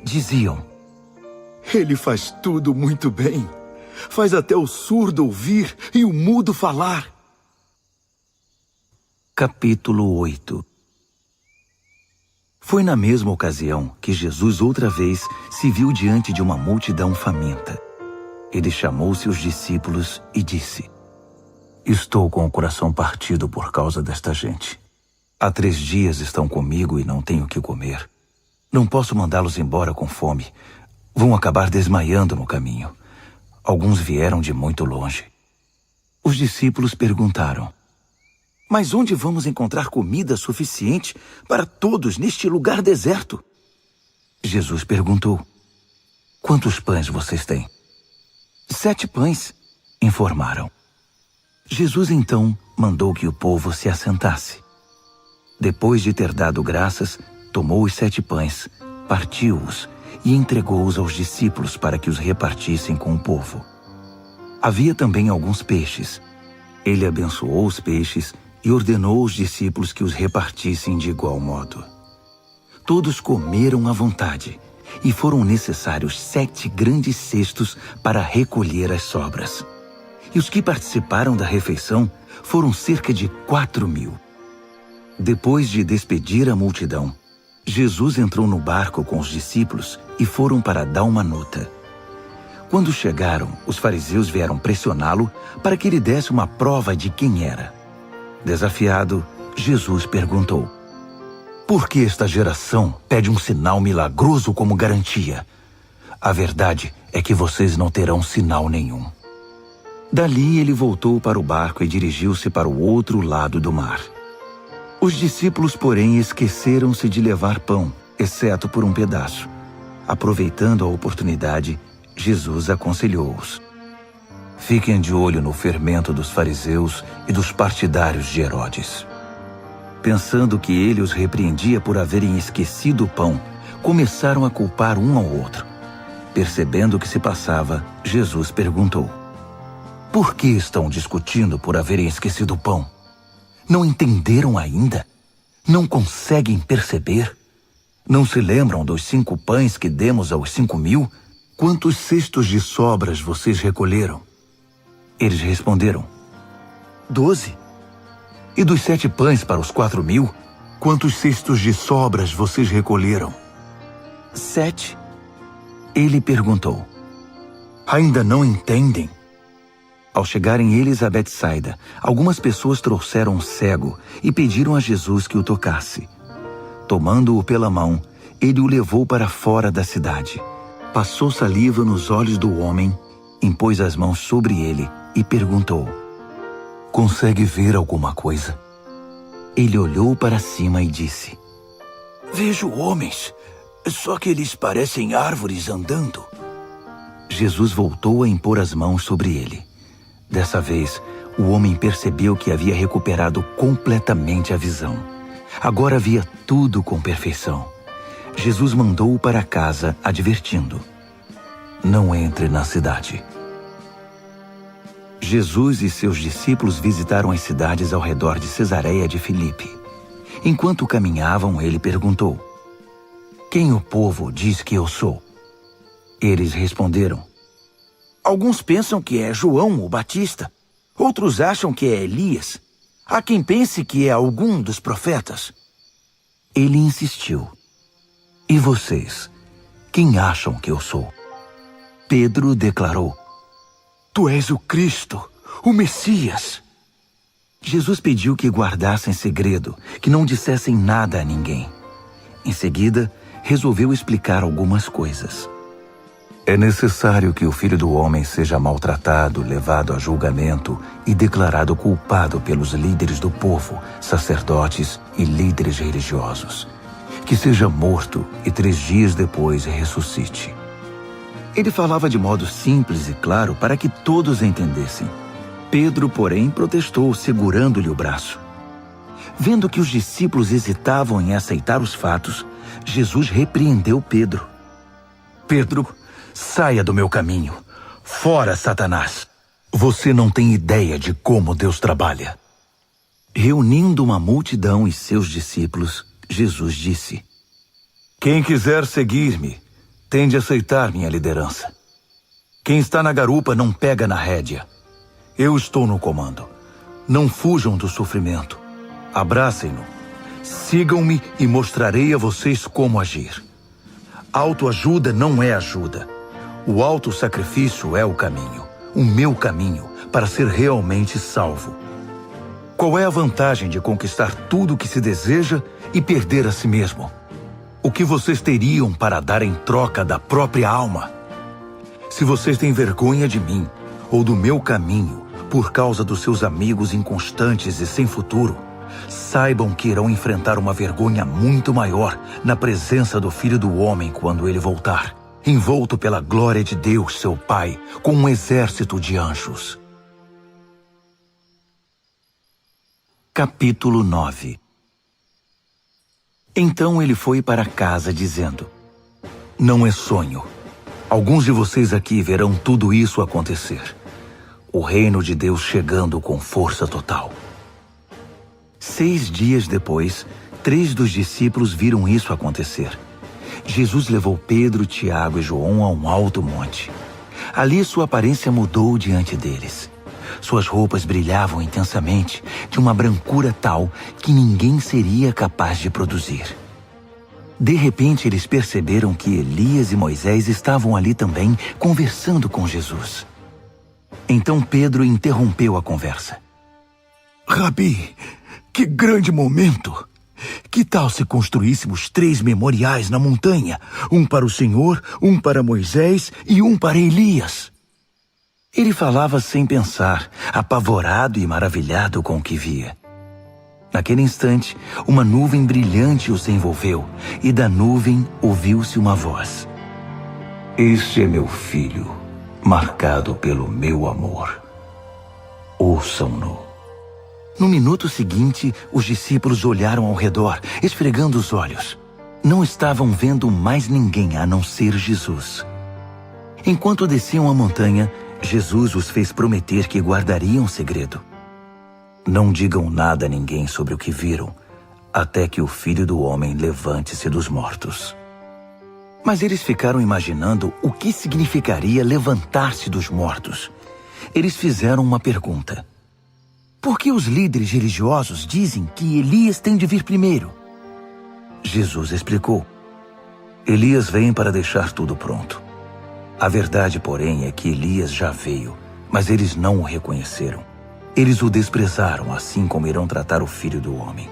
[SPEAKER 1] Diziam:
[SPEAKER 2] Ele faz tudo muito bem. Faz até o surdo ouvir e o mudo falar.
[SPEAKER 1] Capítulo 8. Foi na mesma ocasião que Jesus outra vez se viu diante de uma multidão faminta. Ele chamou seus discípulos e disse: Estou com o coração partido por causa desta gente. Há 3 dias estão comigo e não tenho o que comer. Não posso mandá-los embora com fome. Vão acabar desmaiando no caminho. Alguns vieram de muito longe. Os discípulos perguntaram: Mas onde vamos encontrar comida suficiente para todos neste lugar deserto? Jesus perguntou: Quantos pães vocês têm? 7 pães, informaram. Jesus então mandou que o povo se assentasse. Depois de ter dado graças, tomou os 7 pães, partiu-os e entregou-os aos discípulos para que os repartissem com o povo. Havia também alguns peixes. Ele abençoou os peixes e ordenou aos discípulos que os repartissem de igual modo. Todos comeram à vontade, e foram necessários 7 grandes cestos para recolher as sobras. E os que participaram da refeição foram cerca de 4.000. Depois de despedir a multidão, Jesus entrou no barco com os discípulos e foram para Dalmanuta. Quando chegaram, os fariseus vieram pressioná-lo para que ele desse uma prova de quem era. Desafiado, Jesus perguntou: por que esta geração pede um sinal milagroso como garantia? A verdade é que vocês não terão sinal nenhum. Dali ele voltou para o barco e dirigiu-se para o outro lado do mar. Os discípulos, porém, esqueceram-se de levar pão, exceto por um pedaço. Aproveitando a oportunidade, Jesus aconselhou-os: fiquem de olho no fermento dos fariseus e dos partidários de Herodes. Pensando que ele os repreendia por haverem esquecido o pão, começaram a culpar um ao outro. Percebendo o que se passava, Jesus perguntou: por que estão discutindo por haverem esquecido o pão? Não entenderam ainda? Não conseguem perceber? Não se lembram dos 5 pães que demos aos 5.000? Quantos cestos de sobras vocês recolheram? Eles responderam: 12. E dos 7 pães para os 4.000? Quantos cestos de sobras vocês recolheram? 7. Ele perguntou: ainda não entendem? Ao chegarem eles a Betsaida, algumas pessoas trouxeram um cego e pediram a Jesus que o tocasse. Tomando-o pela mão, ele o levou para fora da cidade. Passou saliva nos olhos do homem, impôs as mãos sobre ele e perguntou: consegue ver alguma coisa? Ele olhou para cima e disse:
[SPEAKER 2] vejo homens, só que eles parecem árvores andando.
[SPEAKER 1] Jesus voltou a impor as mãos sobre ele. Dessa vez, o homem percebeu que havia recuperado completamente a visão. Agora via tudo com perfeição. Jesus mandou-o para casa, advertindo: não entre na cidade. Jesus e seus discípulos visitaram as cidades ao redor de Cesareia de Filipe. Enquanto caminhavam, ele perguntou: quem o povo diz que eu sou? Eles responderam: alguns pensam que é João o Batista, outros acham que é Elias. Há quem pense que é algum dos profetas. Ele insistiu: e vocês, quem acham que eu sou? Pedro declarou: tu és o Cristo, o Messias. Jesus pediu que guardassem segredo, que não dissessem nada a ninguém. Em seguida, resolveu explicar algumas coisas. É necessário que o Filho do Homem seja maltratado, levado a julgamento e declarado culpado pelos líderes do povo, sacerdotes e líderes religiosos. Que seja morto e 3 dias depois ressuscite. Ele falava de modo simples e claro para que todos entendessem. Pedro, porém, protestou, segurando-lhe o braço. Vendo que os discípulos hesitavam em aceitar os fatos, Jesus repreendeu Pedro. Pedro, saia do meu caminho. Fora, Satanás. Você não tem ideia de como Deus trabalha. Reunindo uma multidão e seus discípulos, Jesus disse: quem quiser seguir-me, tem de aceitar minha liderança. Quem está na garupa não pega na rédea. Eu estou no comando. Não fujam do sofrimento. Abracem-no. Sigam-me e mostrarei a vocês como agir. Autoajuda não é ajuda. O autossacrifício é o caminho, o meu caminho, para ser realmente salvo. Qual é a vantagem de conquistar tudo o que se deseja e perder a si mesmo? O que vocês teriam para dar em troca da própria alma? Se vocês têm vergonha de mim ou do meu caminho por causa dos seus amigos inconstantes e sem futuro, saibam que irão enfrentar uma vergonha muito maior na presença do Filho do Homem quando ele voltar, envolto pela glória de Deus, seu Pai, com um exército de anjos. Capítulo 9. Então ele foi para casa dizendo: não é sonho. Alguns de vocês aqui verão tudo isso acontecer. O reino de Deus chegando com força total. 6 dias depois, 3 dos discípulos viram isso acontecer. Jesus levou Pedro, Tiago e João a um alto monte. Ali sua aparência mudou diante deles. Suas roupas brilhavam intensamente, de uma brancura tal que ninguém seria capaz de produzir. De repente, eles perceberam que Elias e Moisés estavam ali também, conversando com Jesus. Então Pedro interrompeu a conversa.
[SPEAKER 2] Rabi, que grande momento! Que tal se construíssemos 3 memoriais na montanha? Um para o Senhor, um para Moisés e um para Elias.
[SPEAKER 1] Ele falava sem pensar, apavorado e maravilhado com o que via. Naquele instante, uma nuvem brilhante os envolveu, e da nuvem ouviu-se uma voz. Este é meu filho, marcado pelo meu amor. Ouçam-no. No minuto seguinte, os discípulos olharam ao redor, esfregando os olhos. Não estavam vendo mais ninguém a não ser Jesus. Enquanto desciam a montanha, Jesus os fez prometer que guardariam segredo. Não digam nada a ninguém sobre o que viram, até que o Filho do Homem levante-se dos mortos. Mas eles ficaram imaginando o que significaria levantar-se dos mortos. Eles fizeram uma pergunta. Por que os líderes religiosos dizem que Elias tem de vir primeiro? Jesus explicou. Elias vem para deixar tudo pronto. A verdade, porém, é que Elias já veio, mas eles não o reconheceram. Eles o desprezaram, assim como irão tratar o Filho do Homem.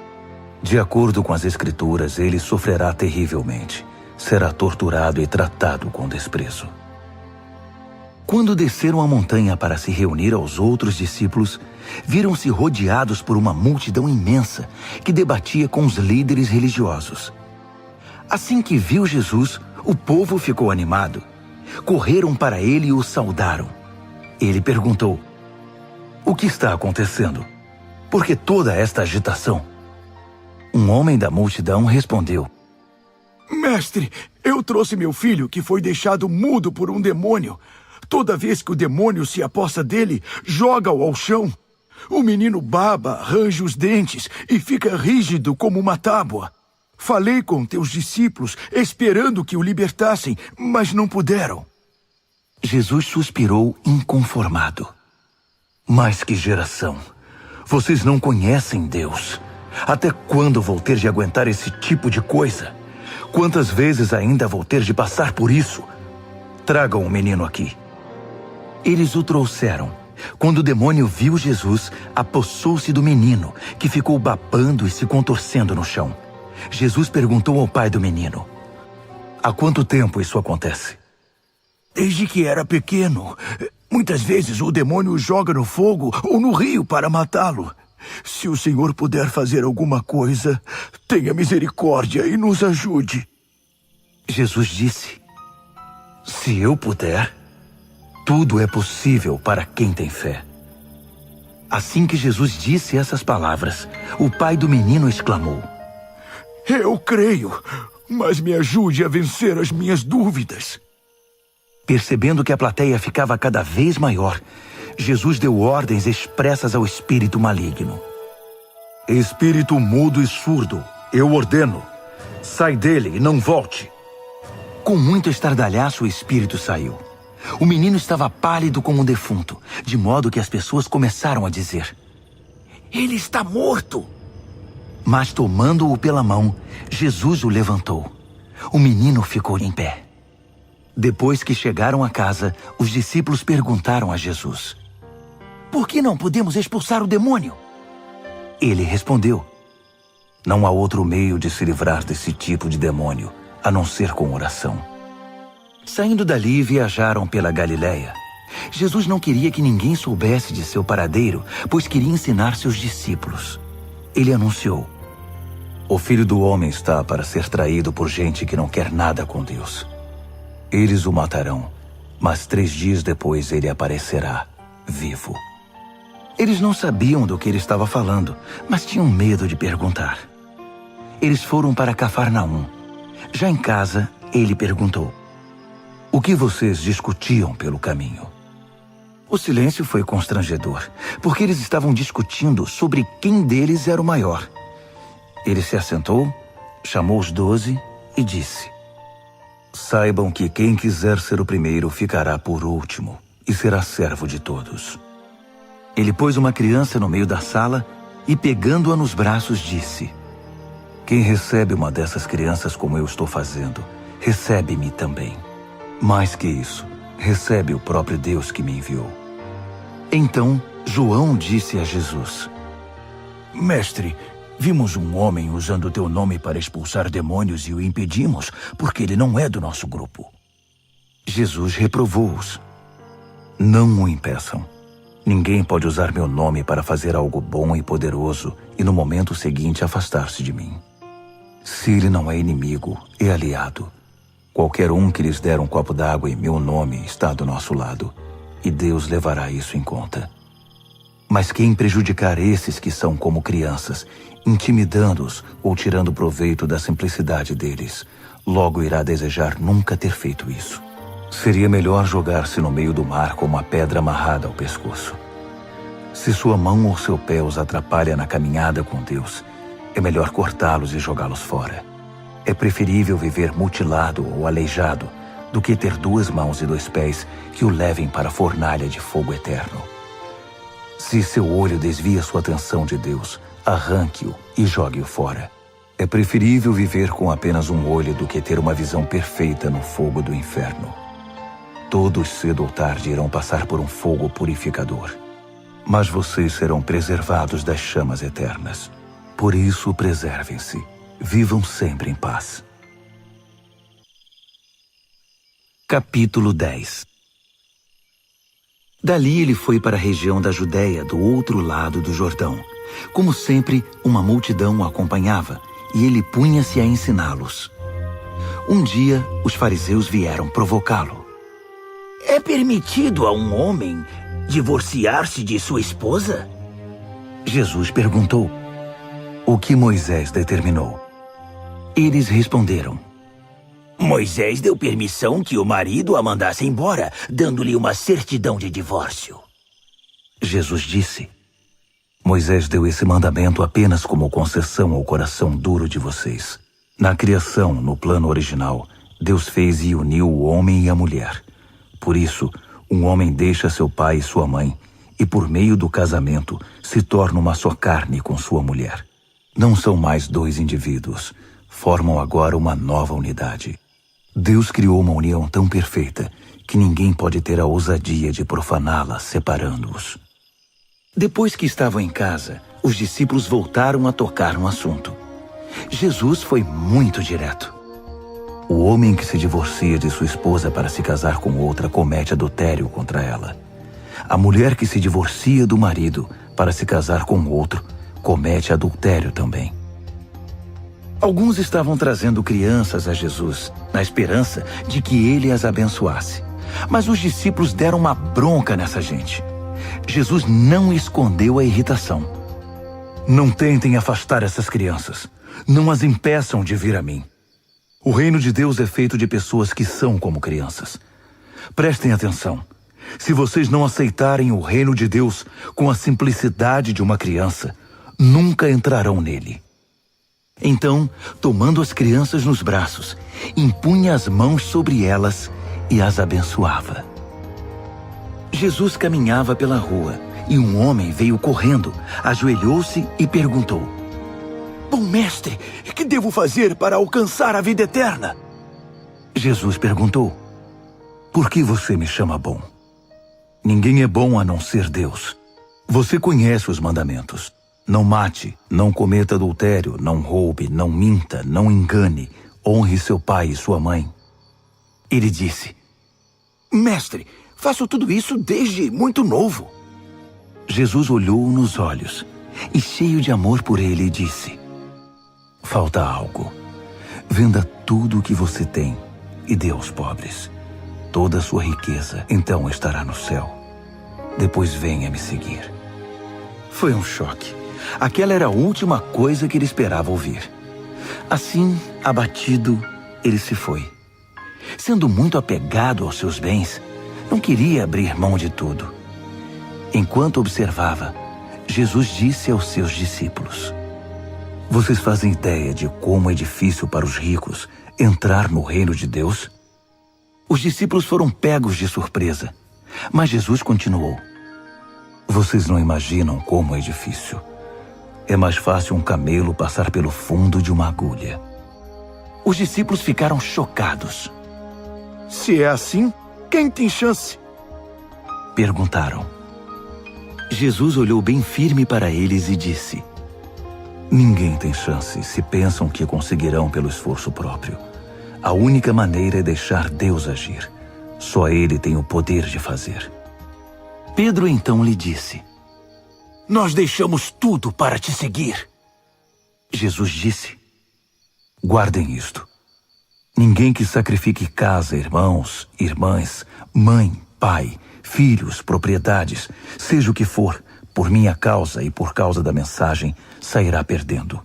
[SPEAKER 1] De acordo com as Escrituras, ele sofrerá terrivelmente. Será torturado e tratado com desprezo. Quando desceram a montanha para se reunir aos outros discípulos, viram-se rodeados por uma multidão imensa que debatia com os líderes religiosos. Assim que viu Jesus, o povo ficou animado. Correram para ele e o saudaram. Ele perguntou: o que está acontecendo? Por que toda esta agitação? Um homem da multidão respondeu:
[SPEAKER 2] Mestre, eu trouxe meu filho que foi deixado mudo por um demônio. Toda vez que o demônio se aposta dele, joga-o ao chão. O menino baba, range os dentes e fica rígido como uma tábua. Falei com teus discípulos, esperando que o libertassem, mas não puderam.
[SPEAKER 1] Jesus suspirou inconformado. Mas que geração! Vocês não conhecem Deus. Até quando vou ter de aguentar esse tipo de coisa? Quantas vezes ainda vou ter de passar por isso? Tragam o menino aqui. Eles o trouxeram. Quando o demônio viu Jesus, apossou-se do menino, que ficou babando e se contorcendo no chão. Jesus perguntou ao pai do menino: há quanto tempo isso acontece?
[SPEAKER 2] Desde que era pequeno. Muitas vezes o demônio o joga no fogo ou no rio para matá-lo. Se o Senhor puder fazer alguma coisa, tenha misericórdia e nos ajude.
[SPEAKER 1] Jesus disse: se eu puder, tudo é possível para quem tem fé. Assim que Jesus disse essas palavras, o pai do menino exclamou:
[SPEAKER 2] eu creio, mas me ajude a vencer as minhas dúvidas.
[SPEAKER 1] Percebendo que a plateia ficava cada vez maior, Jesus deu ordens expressas ao espírito maligno. Espírito mudo e surdo, eu ordeno, sai dele e não volte. Com muito estardalhaço, o espírito saiu. O menino estava pálido como um defunto, de modo que as pessoas começaram a dizer:
[SPEAKER 2] ele está morto.
[SPEAKER 1] Mas tomando-o pela mão, Jesus o levantou. O menino ficou em pé. Depois que chegaram a casa, os discípulos perguntaram a Jesus: por que não podemos expulsar o demônio? Ele respondeu: não há outro meio de se livrar desse tipo de demônio, a não ser com oração. Saindo dali, viajaram pela Galileia. Jesus não queria que ninguém soubesse de seu paradeiro, pois queria ensinar seus discípulos. Ele anunciou: o Filho do Homem está para ser traído por gente que não quer nada com Deus. Eles o matarão, mas 3 dias depois ele aparecerá, vivo. Eles não sabiam do que ele estava falando, mas tinham medo de perguntar. Eles foram para Cafarnaum. Já em casa, ele perguntou: o que vocês discutiam pelo caminho? O silêncio foi constrangedor, porque eles estavam discutindo sobre quem deles era o maior. Ele se assentou, chamou os 12 e disse: saibam que quem quiser ser o primeiro ficará por último e será servo de todos. Ele pôs uma criança no meio da sala e, pegando-a nos braços, disse: Quem recebe uma dessas crianças como eu estou fazendo, recebe-me também. Mais que isso, recebe o próprio Deus que me enviou. Então, João disse a Jesus:
[SPEAKER 2] Mestre, vimos um homem usando o teu nome para expulsar demônios e o impedimos, porque ele não é do nosso grupo.
[SPEAKER 1] Jesus reprovou-os. Não o impeçam. Ninguém pode usar meu nome para fazer algo bom e poderoso e no momento seguinte afastar-se de mim. Se ele não é inimigo, é aliado. Qualquer um que lhes der um copo d'água em meu nome está do nosso lado, e Deus levará isso em conta. Mas quem prejudicar esses que são como crianças, intimidando-os ou tirando proveito da simplicidade deles, logo irá desejar nunca ter feito isso. Seria melhor jogar-se no meio do mar com uma pedra amarrada ao pescoço. Se sua mão ou seu pé os atrapalha na caminhada com Deus, é melhor cortá-los e jogá-los fora. É preferível viver mutilado ou aleijado do que ter 2 mãos e 2 pés que o levem para a fornalha de fogo eterno. Se seu olho desvia sua atenção de Deus, arranque-o e jogue-o fora. É preferível viver com apenas um olho do que ter uma visão perfeita no fogo do inferno. Todos cedo ou tarde irão passar por um fogo purificador. Mas vocês serão preservados das chamas eternas. Por isso, preservem-se. Vivam sempre em paz. Capítulo 10. Dali ele foi para a região da Judéia, do outro lado do Jordão. Como sempre, uma multidão o acompanhava, e ele punha-se a ensiná-los. Um dia, os fariseus vieram provocá-lo.
[SPEAKER 2] É permitido a um homem divorciar-se de sua esposa?
[SPEAKER 1] Jesus perguntou: o que Moisés determinou? Eles responderam:
[SPEAKER 2] Moisés deu permissão que o marido a mandasse embora, dando-lhe uma certidão de divórcio.
[SPEAKER 1] Jesus disse: Moisés deu esse mandamento apenas como concessão ao coração duro de vocês. Na criação, no plano original, Deus fez e uniu o homem e a mulher. Por isso, um homem deixa seu pai e sua mãe, e por meio do casamento se torna uma só carne com sua mulher. Não são mais 2 indivíduos, formam agora uma nova unidade. Deus criou uma união tão perfeita que ninguém pode ter a ousadia de profaná-la, separando-os. Depois que estavam em casa, os discípulos voltaram a tocar no assunto. Jesus foi muito direto. O homem que se divorcia de sua esposa para se casar com outra comete adultério contra ela. A mulher que se divorcia do marido para se casar com outro comete adultério também. Alguns estavam trazendo crianças a Jesus, na esperança de que ele as abençoasse. Mas os discípulos deram uma bronca nessa gente. Jesus não escondeu a irritação. Não tentem afastar essas crianças. Não as impeçam de vir a mim. O reino de Deus é feito de pessoas que são como crianças. Prestem atenção. Se vocês não aceitarem o reino de Deus com a simplicidade de uma criança, nunca entrarão nele. Então, tomando as crianças nos braços, impunha as mãos sobre elas e as abençoava. Jesus caminhava pela rua e um homem veio correndo, ajoelhou-se e perguntou:
[SPEAKER 2] Bom mestre, que devo fazer para alcançar a vida eterna?
[SPEAKER 1] Jesus perguntou: Por que você me chama bom? Ninguém é bom a não ser Deus. Você conhece os mandamentos. Não mate, não cometa adultério, não roube, não minta, não engane, honre seu pai e sua mãe. Ele disse:
[SPEAKER 2] Mestre, faço tudo isso desde muito novo.
[SPEAKER 1] Jesus olhou-o nos olhos e, cheio de amor por ele, disse: Falta algo. Venda tudo o que você tem e dê aos pobres. Toda a sua riqueza então estará no céu. Depois venha me seguir. Foi um choque. Aquela era a última coisa que ele esperava ouvir. Assim, abatido, ele se foi. Sendo muito apegado aos seus bens, não queria abrir mão de tudo. Enquanto observava, Jesus disse aos seus discípulos: Vocês fazem ideia de como é difícil para os ricos entrar no reino de Deus? Os discípulos foram pegos de surpresa, mas Jesus continuou: Vocês não imaginam como é difícil. É mais fácil um camelo passar pelo fundo de uma agulha. Os discípulos ficaram chocados.
[SPEAKER 2] Se é assim, quem tem chance?
[SPEAKER 1] Perguntaram. Jesus olhou bem firme para eles e disse: ninguém tem chance se pensam que conseguirão pelo esforço próprio. A única maneira é deixar Deus agir. Só Ele tem o poder de fazer. Pedro então lhe disse:
[SPEAKER 2] nós deixamos tudo para te seguir.
[SPEAKER 1] Jesus disse: guardem isto. Ninguém que sacrifique casa, irmãos, irmãs, mãe, pai, filhos, propriedades, seja o que for, por minha causa e por causa da mensagem, sairá perdendo.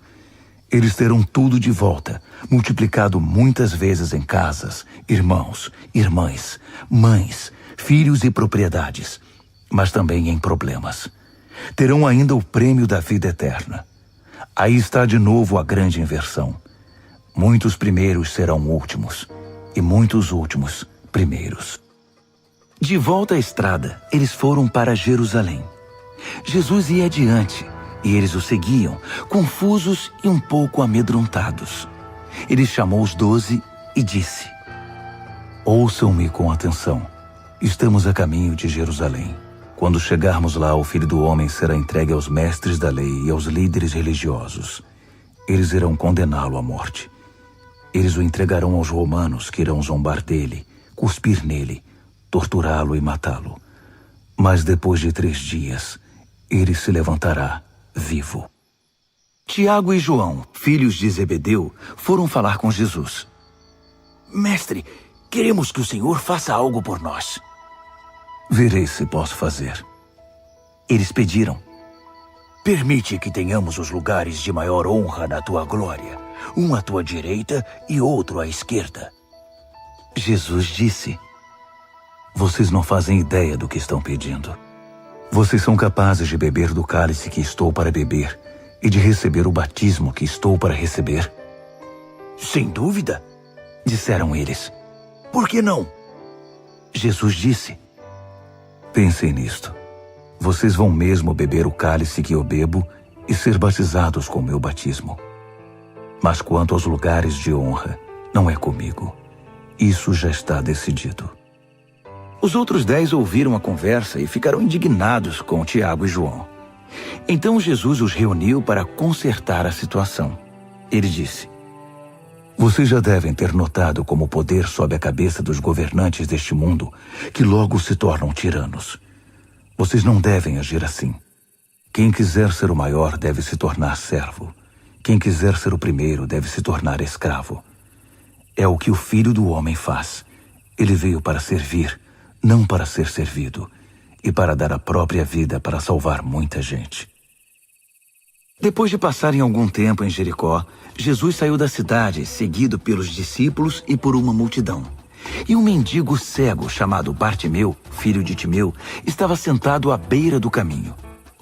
[SPEAKER 1] Eles terão tudo de volta, multiplicado muitas vezes em casas, irmãos, irmãs, mães, filhos e propriedades, mas também em problemas. Terão ainda o prêmio da vida eterna. Aí está de novo a grande inversão. Muitos primeiros serão últimos, e muitos últimos primeiros. De volta à estrada, eles foram para Jerusalém. Jesus ia adiante, e eles o seguiam, confusos e um pouco amedrontados. Ele chamou os 12 e disse: ouçam-me com atenção. Estamos a caminho de Jerusalém. Quando chegarmos lá, o Filho do Homem será entregue aos mestres da lei e aos líderes religiosos. Eles irão condená-lo à morte. Eles o entregarão aos romanos, que irão zombar dele, cuspir nele, torturá-lo e matá-lo. Mas depois de 3 dias, ele se levantará vivo. Tiago e João, filhos de Zebedeu, foram falar com Jesus.
[SPEAKER 2] Mestre, queremos que o Senhor faça algo por nós.
[SPEAKER 1] Verei se posso fazer. Eles pediram:
[SPEAKER 2] permite que tenhamos os lugares de maior honra na tua glória, um à tua direita e outro à esquerda.
[SPEAKER 1] Jesus disse: vocês não fazem ideia do que estão pedindo. Vocês são capazes de beber do cálice que estou para beber e de receber o batismo que estou para receber?
[SPEAKER 2] Sem dúvida,
[SPEAKER 1] disseram eles.
[SPEAKER 2] Por que não?
[SPEAKER 1] Jesus disse: pensem nisto. Vocês vão mesmo beber o cálice que eu bebo e ser batizados com o meu batismo. Mas quanto aos lugares de honra, não é comigo. Isso já está decidido. Os outros 10 ouviram a conversa e ficaram indignados com Tiago e João. Então Jesus os reuniu para consertar a situação. Ele disse: vocês já devem ter notado como o poder sobe a cabeça dos governantes deste mundo, que logo se tornam tiranos. Vocês não devem agir assim. Quem quiser ser o maior deve se tornar servo. Quem quiser ser o primeiro deve se tornar escravo. É o que o Filho do Homem faz. Ele veio para servir, não para ser servido, e para dar a própria vida para salvar muita gente. Depois de passarem algum tempo em Jericó, Jesus saiu da cidade, seguido pelos discípulos e por uma multidão. E um mendigo cego chamado Bartimeu, filho de Timeu, estava sentado à beira do caminho.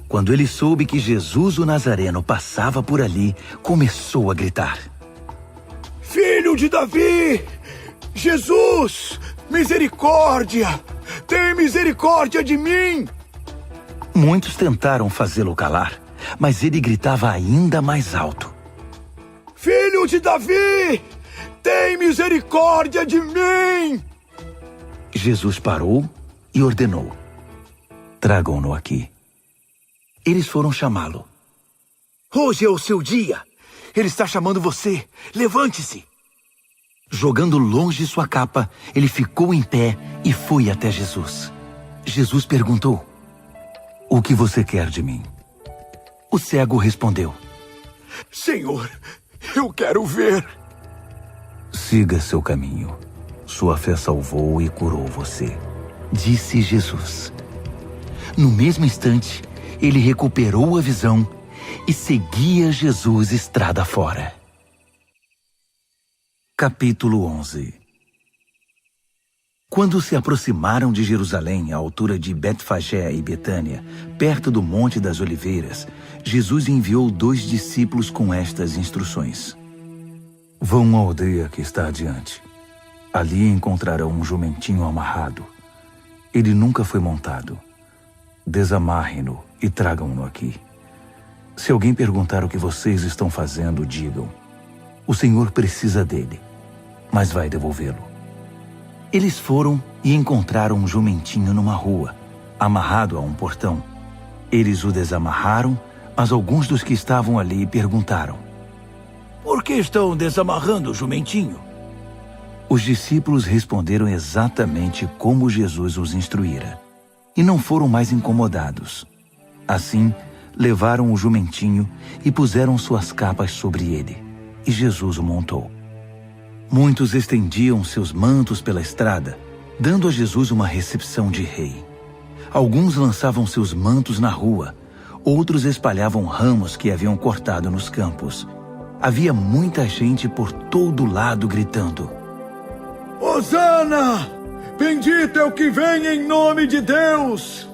[SPEAKER 1] Quando ele soube que Jesus o Nazareno passava por ali, começou a gritar:
[SPEAKER 2] Filho de Davi! Jesus! Misericórdia! Tem misericórdia de mim!
[SPEAKER 1] Muitos tentaram fazê-lo calar, mas ele gritava ainda mais alto:
[SPEAKER 2] Filho de Davi! Tem misericórdia de mim!
[SPEAKER 1] Jesus parou e ordenou: tragam-no aqui. Eles foram chamá-lo.
[SPEAKER 2] Hoje é o seu dia. Ele está chamando você. Levante-se.
[SPEAKER 1] Jogando longe sua capa, ele ficou em pé e foi até Jesus. Jesus perguntou: o que você quer de mim? O cego respondeu:
[SPEAKER 2] Senhor, eu quero ver.
[SPEAKER 1] Siga seu caminho. Sua fé salvou e curou você, disse Jesus. No mesmo instante, ele recuperou a visão e seguia Jesus estrada fora. Capítulo 11. Quando se aproximaram de Jerusalém, à altura de Betfagé e Betânia, perto do Monte das Oliveiras, Jesus enviou 2 discípulos com estas instruções: vão à aldeia que está adiante. Ali encontrarão um jumentinho amarrado. Ele nunca foi montado. Desamarrem-no e tragam-no aqui. Se alguém perguntar o que vocês estão fazendo, digam: o Senhor precisa dele, mas vai devolvê-lo. Eles foram e encontraram um jumentinho numa rua, amarrado a um portão. Eles o desamarraram, mas alguns dos que estavam ali perguntaram:
[SPEAKER 2] por que estão desamarrando o jumentinho?
[SPEAKER 1] Os discípulos responderam exatamente como Jesus os instruíra, e não foram mais incomodados. Assim, levaram o jumentinho e puseram suas capas sobre ele, e Jesus o montou. Muitos estendiam seus mantos pela estrada, dando a Jesus uma recepção de rei. Alguns lançavam seus mantos na rua, outros espalhavam ramos que haviam cortado nos campos. Havia muita gente por todo lado gritando:
[SPEAKER 2] Hosana! Bendito é o que vem em nome de Deus!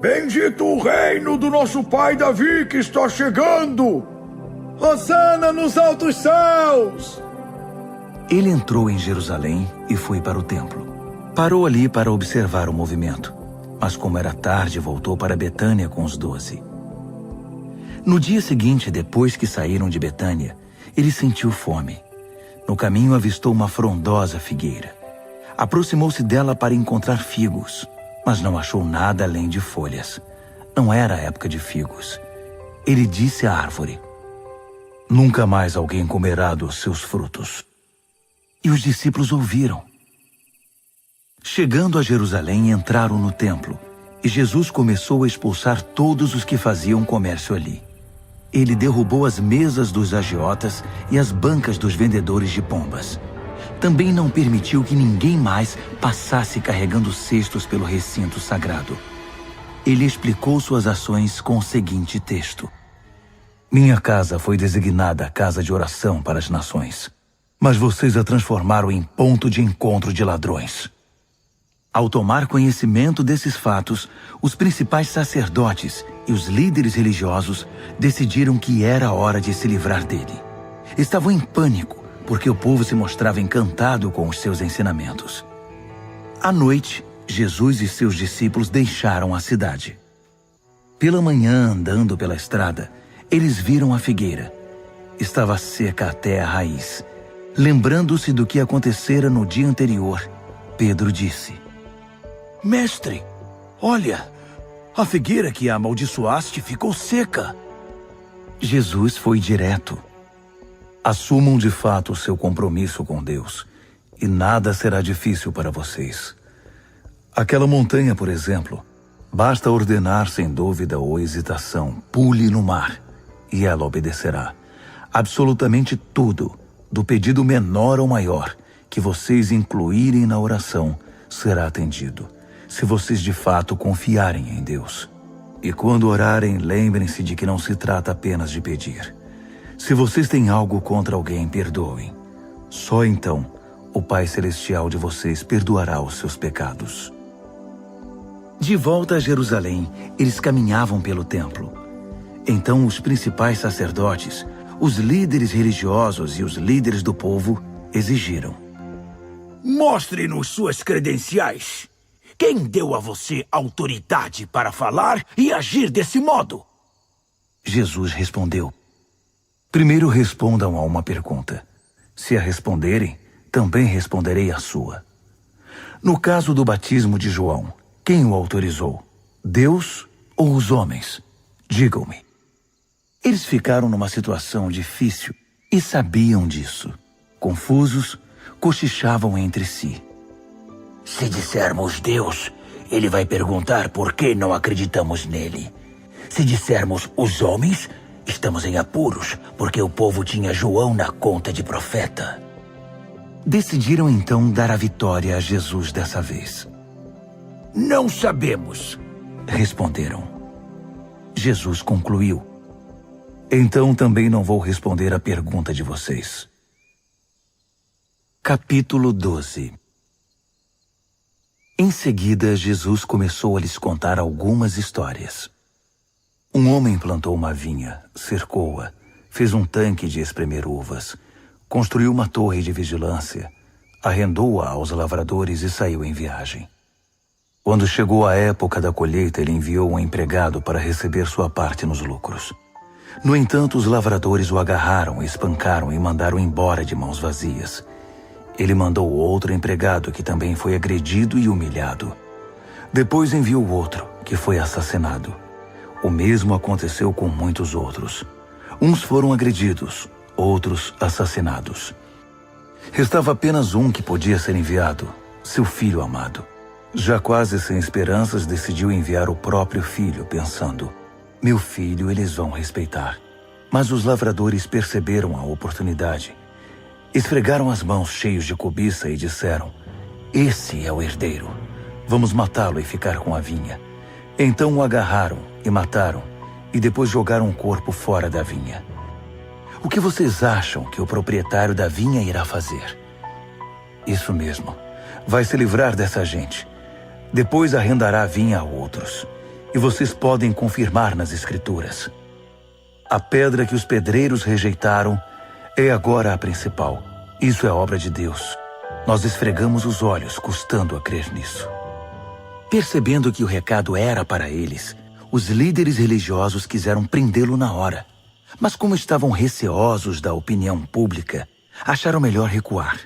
[SPEAKER 2] Bendito o reino do nosso pai Davi que está chegando! Hosana nos altos céus!
[SPEAKER 1] Ele entrou em Jerusalém e foi para o templo. Parou ali para observar o movimento, mas como era tarde, voltou para Betânia com os 12. No dia seguinte, depois que saíram de Betânia, ele sentiu fome. No caminho avistou uma frondosa figueira. Aproximou-se dela para encontrar figos, mas não achou nada além de folhas. Não era a época de figos. Ele disse à árvore: nunca mais alguém comerá dos seus frutos. E os discípulos ouviram. Chegando a Jerusalém, entraram no templo, e Jesus começou a expulsar todos os que faziam comércio ali. Ele derrubou as mesas dos agiotas e as bancas dos vendedores de pombas. Também não permitiu que ninguém mais passasse carregando cestos pelo recinto sagrado. Ele explicou suas ações com o seguinte texto: minha casa foi designada casa de oração para as nações, mas vocês a transformaram em ponto de encontro de ladrões. Ao tomar conhecimento desses fatos, os principais sacerdotes e os líderes religiosos decidiram que era a hora de se livrar dele. Estavam em pânico, porque o povo se mostrava encantado com os seus ensinamentos. À noite, Jesus e seus discípulos deixaram a cidade. Pela manhã, andando pela estrada, eles viram a figueira. Estava seca até a raiz. Lembrando-se do que acontecera no dia anterior, Pedro disse: Mestre, olha, a figueira que amaldiçoaste ficou seca. Jesus foi direto: assumam de fato o seu compromisso com Deus, e nada será difícil para vocês. Aquela montanha, por exemplo, basta ordenar sem dúvida ou hesitação: pule no mar, e ela obedecerá. Absolutamente tudo, do pedido menor ao maior, que vocês incluírem na oração, será atendido, se vocês de fato confiarem em Deus. E quando orarem, lembrem-se de que não se trata apenas de pedir. Se vocês têm algo contra alguém, perdoem. Só então o Pai Celestial de vocês perdoará os seus pecados. De volta a Jerusalém, eles caminhavam pelo templo. Então os principais sacerdotes, os líderes religiosos e os líderes do povo exigiram:
[SPEAKER 2] mostre-nos suas credenciais. Quem deu a você autoridade para falar e agir desse modo?
[SPEAKER 1] Jesus respondeu: primeiro respondam a uma pergunta. Se a responderem, também responderei a sua. No caso do batismo de João, quem o autorizou? Deus ou os homens? Digam-me. Eles ficaram numa situação difícil e sabiam disso. Confusos, cochichavam entre si.
[SPEAKER 3] Se dissermos Deus, ele vai perguntar por que não acreditamos nele. Se dissermos os homens, estamos em apuros, porque o povo tinha João na conta de profeta.
[SPEAKER 1] Decidiram então dar a vitória a Jesus dessa vez.
[SPEAKER 2] Não sabemos,
[SPEAKER 1] responderam. Jesus concluiu: então também não vou responder a pergunta de vocês. Capítulo 12. Em seguida, Jesus começou a lhes contar algumas histórias. Um homem plantou uma vinha, cercou-a, fez um tanque de espremer uvas, construiu uma torre de vigilância, arrendou-a aos lavradores e saiu em viagem. Quando chegou a época da colheita, ele enviou um empregado para receber sua parte nos lucros. No entanto, os lavradores o agarraram, espancaram e mandaram embora de mãos vazias. Ele mandou outro empregado que também foi agredido e humilhado. Depois enviou outro, que foi assassinado. O mesmo aconteceu com muitos outros. Uns foram agredidos, outros assassinados. Restava apenas um que podia ser enviado, seu filho amado. Já quase sem esperanças, decidiu enviar o próprio filho, pensando: meu filho eles vão respeitar. Mas os lavradores perceberam a oportunidade. Esfregaram as mãos cheios de cobiça e disseram: esse é o herdeiro. Vamos matá-lo e ficar com a vinha. Então o agarraram e mataram, e depois jogaram o corpo fora da vinha. O que vocês acham que o proprietário da vinha irá fazer? Isso mesmo. Vai se livrar dessa gente. Depois arrendará a vinha a outros. E vocês podem confirmar nas Escrituras. A pedra que os pedreiros rejeitaram é agora a principal. Isso é obra de Deus. Nós esfregamos os olhos, custando a crer nisso. Percebendo que o recado era para eles, os líderes religiosos quiseram prendê-lo na hora. Mas como estavam receosos da opinião pública, acharam melhor recuar.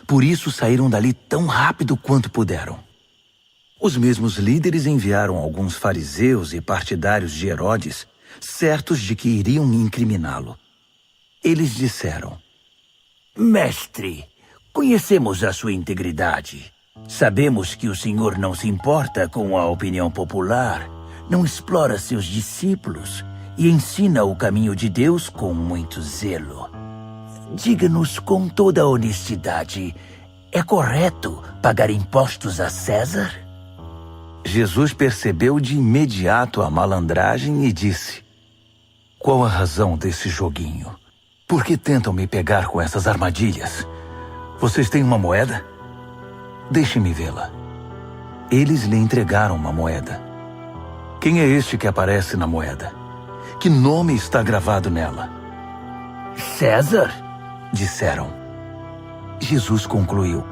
[SPEAKER 1] Por isso saíram dali tão rápido quanto puderam. Os mesmos líderes enviaram alguns fariseus e partidários de Herodes, certos de que iriam incriminá-lo. Eles disseram: mestre, conhecemos a sua integridade. Sabemos que o senhor não se importa com a opinião popular, não explora seus discípulos e ensina o caminho de Deus com muito zelo. Diga-nos com toda a honestidade, é correto pagar impostos a César? Jesus percebeu de imediato a malandragem e disse: qual a razão desse joguinho? Por que tentam me pegar com essas armadilhas? Vocês têm uma moeda? Deixe-me vê-la. Eles lhe entregaram uma moeda. Quem é este que aparece na moeda? Que nome está gravado nela? César, disseram. Jesus concluiu: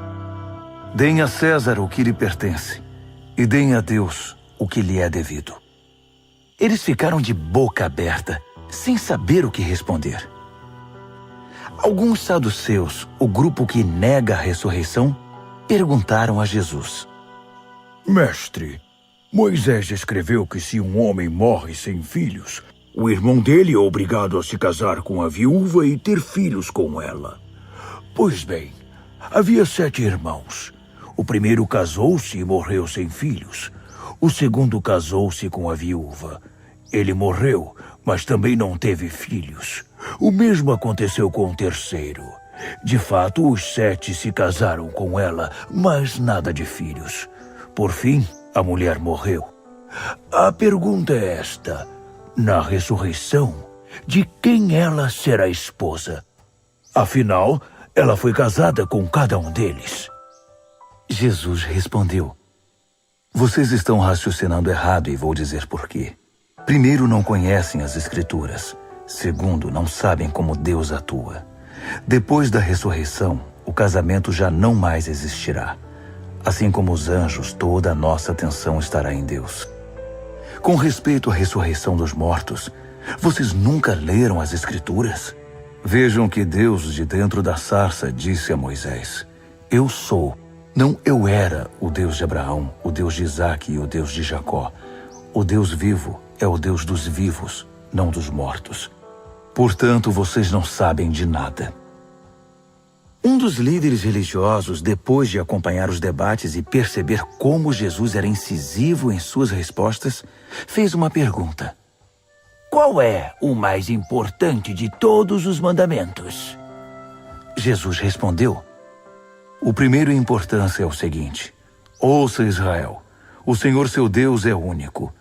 [SPEAKER 1] deem a César o que lhe pertence e deem a Deus o que lhe é devido. Eles ficaram de boca aberta, sem saber o que responder. Alguns saduceus, o grupo que nega a ressurreição, perguntaram a Jesus:
[SPEAKER 2] mestre, Moisés escreveu que se um homem morre sem filhos, o irmão dele é obrigado a se casar com a viúva e ter filhos com ela. Pois bem, havia 7 irmãos. O primeiro casou-se e morreu sem filhos. O segundo casou-se com a viúva. Ele morreu, mas também não teve filhos. O mesmo aconteceu com o terceiro. De fato, os 7 se casaram com ela, mas nada de filhos. Por fim, a mulher morreu. A pergunta é esta: na ressurreição, de quem ela será esposa? Afinal, ela foi casada com cada um deles.
[SPEAKER 1] Jesus respondeu: vocês estão raciocinando errado e vou dizer por quê. Primeiro, não conhecem as Escrituras. Segundo, não sabem como Deus atua. Depois da ressurreição, o casamento já não mais existirá. Assim como os anjos, toda a nossa atenção estará em Deus. Com respeito à ressurreição dos mortos, vocês nunca leram as Escrituras? Vejam que Deus, de dentro da sarça, disse a Moisés: eu sou, não eu era, o Deus de Abraão, o Deus de Isaque e o Deus de Jacó. O Deus vivo é o Deus dos vivos, não dos mortos. Portanto, vocês não sabem de nada. Um dos líderes religiosos, depois de acompanhar os debates e perceber como Jesus era incisivo em suas respostas, fez uma pergunta: qual é o mais importante de todos os mandamentos? Jesus respondeu: o primeiro em importância é o seguinte: ouça, Israel, o Senhor seu Deus é único.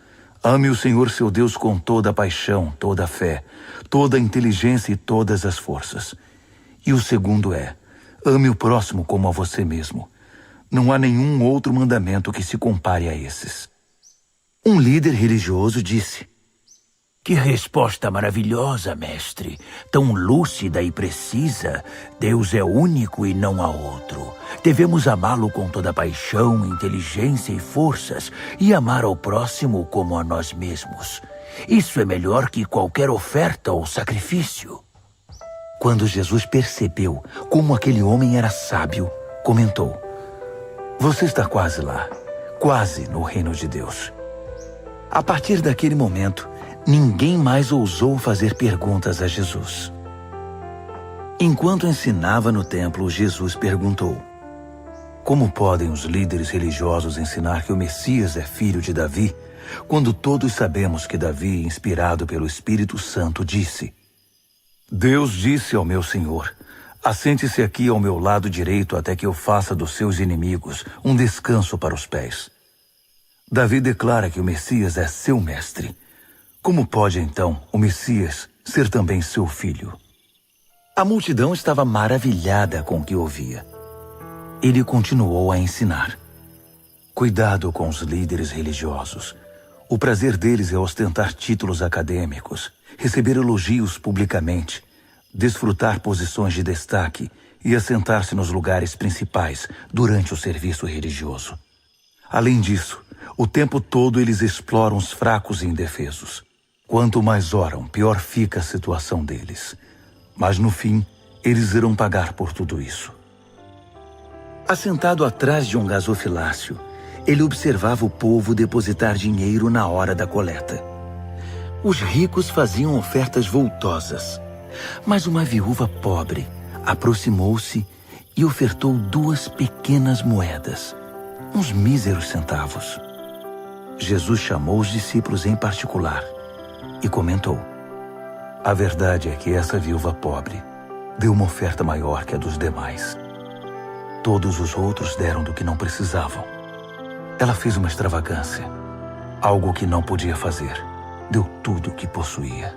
[SPEAKER 1] Ame o Senhor seu Deus com toda a paixão, toda a fé, toda a inteligência e todas as forças. E o segundo é: ame o próximo como a você mesmo. Não há nenhum outro mandamento que se compare a esses. Um líder religioso disse: que resposta maravilhosa, mestre! Tão lúcida e precisa. Deus é único e não há outro.
[SPEAKER 3] Devemos amá-lo com toda paixão, inteligência e forças e amar ao próximo como a nós mesmos. Isso é melhor que qualquer oferta ou sacrifício.
[SPEAKER 1] Quando Jesus percebeu como aquele homem era sábio, comentou: Você está quase lá, quase no reino de Deus. A partir daquele momento, ninguém mais ousou fazer perguntas a Jesus. Enquanto ensinava no templo, Jesus perguntou: Como podem os líderes religiosos ensinar que o Messias é filho de Davi, quando todos sabemos que Davi, inspirado pelo Espírito Santo, disse: Deus disse ao meu Senhor: Assente-se aqui ao meu lado direito até que eu faça dos seus inimigos um descanso para os pés. Davi declara que o Messias é seu mestre. Como pode, então, o Messias ser também seu filho? A multidão estava maravilhada com o que ouvia. Ele continuou a ensinar: Cuidado com os líderes religiosos. O prazer deles é ostentar títulos acadêmicos, receber elogios publicamente, desfrutar posições de destaque e assentar-se nos lugares principais durante o serviço religioso. Além disso, o tempo todo eles exploram os fracos e indefesos. Quanto mais oram, pior fica a situação deles. Mas no fim, eles irão pagar por tudo isso. Assentado atrás de um gasofilácio, ele observava o povo depositar dinheiro na hora da coleta. Os ricos faziam ofertas voltosas, mas uma viúva pobre aproximou-se e ofertou 2 pequenas moedas, uns míseros centavos. Jesus chamou os discípulos em particular e comentou: A verdade é que essa viúva pobre deu uma oferta maior que a dos demais. Todos os outros deram do que não precisavam. Ela fez uma extravagância, algo que não podia fazer. Deu tudo o que possuía.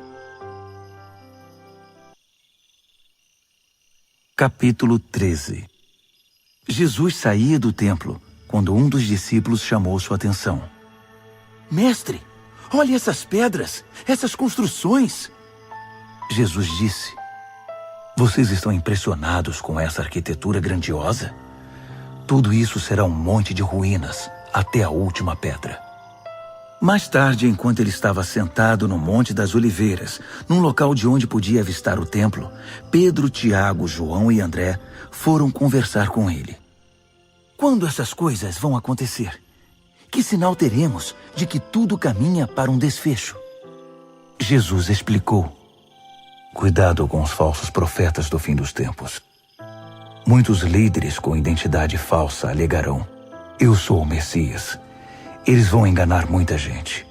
[SPEAKER 1] Capítulo 13. Jesus saía do templo quando um dos discípulos chamou sua atenção. Mestre, olhe essas pedras, essas construções. Jesus disse: Vocês estão impressionados com essa arquitetura grandiosa? Tudo isso será um monte de ruínas até a última pedra. Mais tarde, enquanto ele estava sentado no Monte das Oliveiras, num local de onde podia avistar o templo, Pedro, Tiago, João e André foram conversar com ele. Quando essas coisas vão acontecer? Que sinal teremos de que tudo caminha para um desfecho? Jesus explicou: Cuidado com os falsos profetas do fim dos tempos. Muitos líderes com identidade falsa alegarão: Eu sou o Messias. Eles vão enganar muita gente.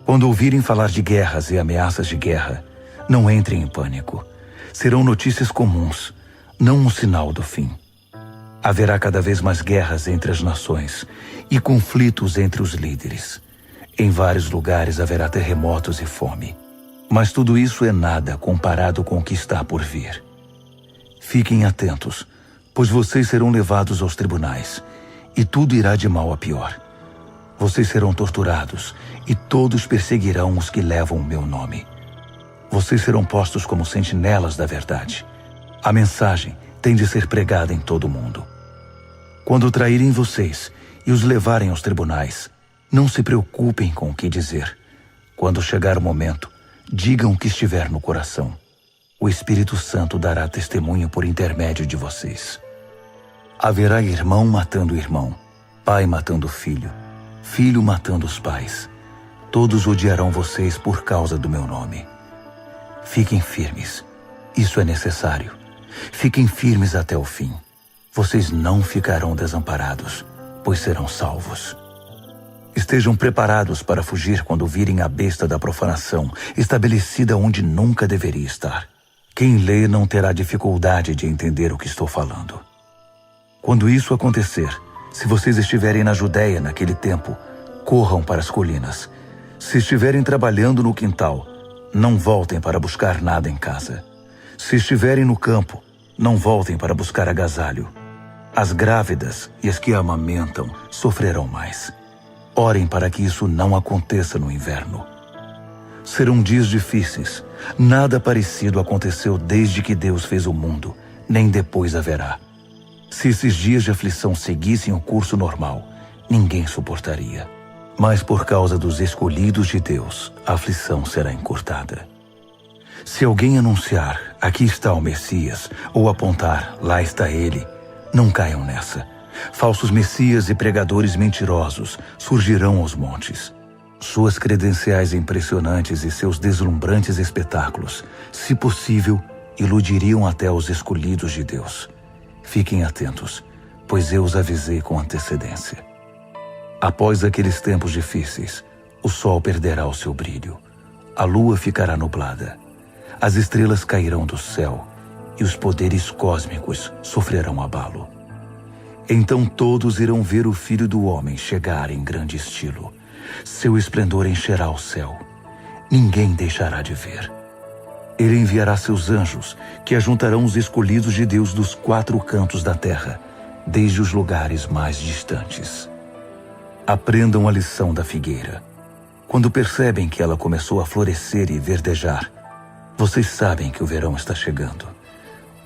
[SPEAKER 1] Quando ouvirem falar de guerras e ameaças de guerra, não entrem em pânico. Serão notícias comuns, não um sinal do fim. Haverá cada vez mais guerras entre as nações e conflitos entre os líderes. Em vários lugares haverá terremotos e fome. Mas tudo isso é nada comparado com o que está por vir. Fiquem atentos, pois vocês serão levados aos tribunais, e tudo irá de mal a pior. Vocês serão torturados, e todos perseguirão os que levam o meu nome. Vocês serão postos como sentinelas da verdade. A mensagem tem de ser pregada em todo o mundo. Quando traírem vocês e os levarem aos tribunais, não se preocupem com o que dizer. Quando chegar o momento, digam o que estiver no coração. O Espírito Santo dará testemunho por intermédio de vocês. Haverá irmão matando irmão, pai matando filho, filho matando os pais. Todos odiarão vocês por causa do meu nome. Fiquem firmes. Isso é necessário. Fiquem firmes até o fim. Vocês não ficarão desamparados, pois serão salvos. Estejam preparados para fugir quando virem a besta da profanação, estabelecida onde nunca deveria estar. Quem lê não terá dificuldade de entender o que estou falando. Quando isso acontecer, se vocês estiverem na Judéia naquele tempo, corram para as colinas. Se estiverem trabalhando no quintal, não voltem para buscar nada em casa. Se estiverem no campo, não voltem para buscar agasalho. As grávidas e as que amamentam sofrerão mais. Orem para que isso não aconteça no inverno. Serão dias difíceis. Nada parecido aconteceu desde que Deus fez o mundo, nem depois haverá. Se esses dias de aflição seguissem o curso normal, ninguém suportaria. Mas por causa dos escolhidos de Deus, a aflição será encurtada. Se alguém anunciar, aqui está o Messias, ou apontar, lá está ele, não caiam nessa. Falsos messias e pregadores mentirosos surgirão aos montes. Suas credenciais impressionantes e seus deslumbrantes espetáculos, se possível, iludiriam até os escolhidos de Deus. Fiquem atentos, pois eu os avisei com antecedência. Após aqueles tempos difíceis, o sol perderá o seu brilho, a lua ficará nublada, as estrelas cairão do céu e os poderes cósmicos sofrerão abalo. Então todos irão ver o Filho do Homem chegar em grande estilo. Seu esplendor encherá o céu. Ninguém deixará de ver. Ele enviará seus anjos, que ajuntarão os escolhidos de Deus dos 4 cantos da terra, desde os lugares mais distantes. Aprendam a lição da figueira. Quando percebem que ela começou a florescer e verdejar, vocês sabem que o verão está chegando.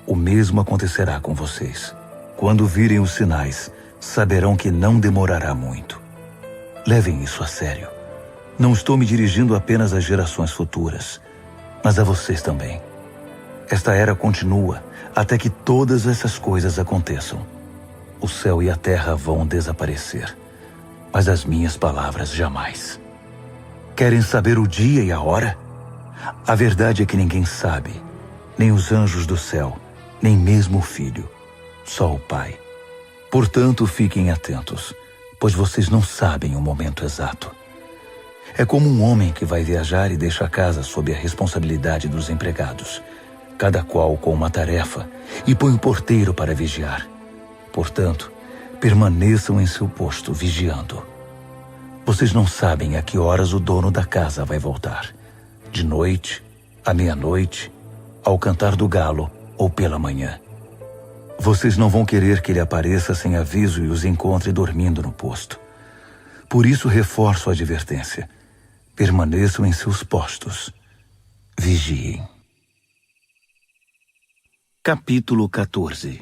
[SPEAKER 1] O mesmo acontecerá com vocês. Quando virem os sinais, saberão que não demorará muito. Levem isso a sério. Não estou me dirigindo apenas às gerações futuras, mas a vocês também. Esta era continua até que todas essas coisas aconteçam. O céu e a terra vão desaparecer, mas as minhas palavras jamais. Querem saber o dia e a hora? A verdade é que ninguém sabe, nem os anjos do céu, nem mesmo o Filho, só o Pai. Portanto, fiquem atentos, pois vocês não sabem o momento exato. É como um homem que vai viajar e deixa a casa sob a responsabilidade dos empregados, cada qual com uma tarefa, e põe o porteiro para vigiar. Portanto, permaneçam em seu posto, vigiando. Vocês não sabem a que horas o dono da casa vai voltar. De noite, à meia-noite, ao cantar do galo ou pela manhã. Vocês não vão querer que ele apareça sem aviso e os encontre dormindo no posto. Por isso reforço a advertência. Permaneçam em seus postos. Vigiem. Capítulo 14.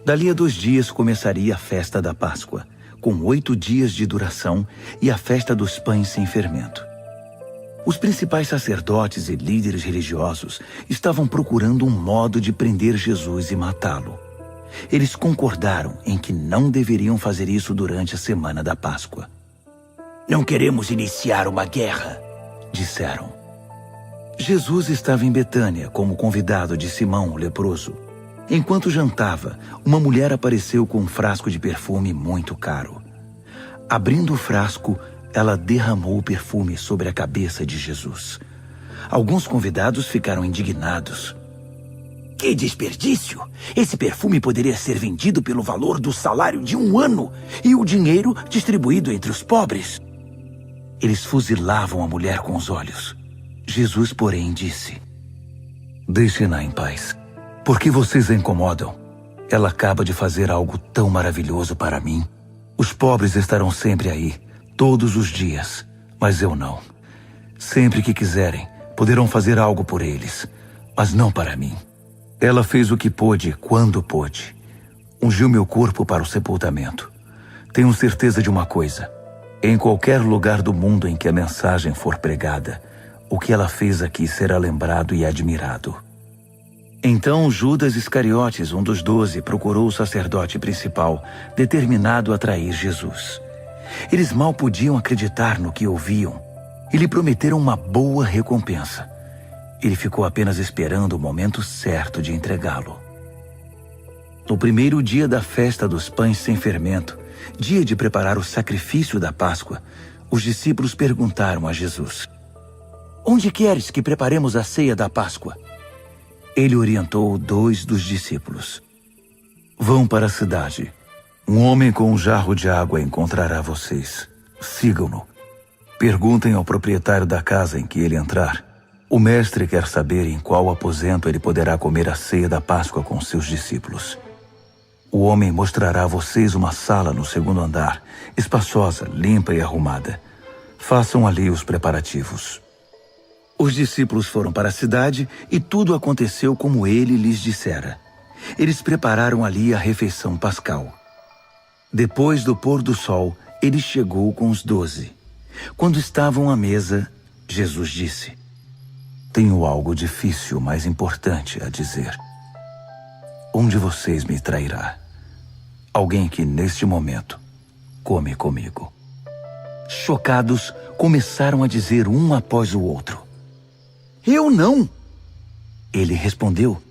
[SPEAKER 1] Dali a 2 dias começaria a festa da Páscoa, com 8 dias de duração, e a festa dos pães sem fermento. Os principais sacerdotes e líderes religiosos estavam procurando um modo de prender Jesus e matá-lo. Eles concordaram em que não deveriam fazer isso durante a semana da Páscoa.
[SPEAKER 2] Não queremos iniciar uma guerra,
[SPEAKER 1] disseram. Jesus estava em Betânia como convidado de Simão, o leproso. Enquanto jantava, uma mulher apareceu com um frasco de perfume muito caro. Abrindo o frasco, ela derramou o perfume sobre a cabeça de Jesus. Alguns convidados ficaram indignados.
[SPEAKER 2] Que desperdício! Esse perfume poderia ser vendido pelo valor do salário de 1 ano e o dinheiro distribuído entre os pobres.
[SPEAKER 1] Eles fuzilavam a mulher com os olhos. Jesus, porém, disse: Deixem-na em paz. Por que vocês a incomodam? Ela acaba de fazer algo tão maravilhoso para mim. Os pobres estarão sempre aí, todos os dias, mas eu não. Sempre que quiserem, poderão fazer algo por eles, mas não para mim. Ela fez o que pôde, quando pôde. Ungiu meu corpo para o sepultamento. Tenho certeza de uma coisa. Em qualquer lugar do mundo em que a mensagem for pregada, o que ela fez aqui será lembrado e admirado. Então Judas Iscariotes, um dos 12, procurou o sacerdote principal, determinado a trair Jesus. Eles mal podiam acreditar no que ouviam e lhe prometeram uma boa recompensa. Ele ficou apenas esperando o momento certo de entregá-lo. No primeiro dia da festa dos pães sem fermento, dia de preparar o sacrifício da Páscoa, os discípulos perguntaram a Jesus: Onde queres que preparemos a ceia da Páscoa? Ele orientou 2 dos discípulos. Vão para a cidade. Um homem com um jarro de água encontrará vocês. Sigam-no. Perguntem ao proprietário da casa em que ele entrar. O mestre quer saber em qual aposento ele poderá comer a ceia da Páscoa com seus discípulos. O homem mostrará a vocês uma sala no 2º andar, espaçosa, limpa e arrumada. Façam ali os preparativos. Os discípulos foram para a cidade e tudo aconteceu como ele lhes dissera. Eles prepararam ali a refeição pascal. Depois do pôr do sol, ele chegou com os 12. Quando estavam à mesa, Jesus disse: "Tenho algo difícil, mas importante a dizer. Um de vocês me trairá. Alguém que, neste momento, come comigo." Chocados, começaram a dizer um após o outro: "Eu não!" Ele respondeu: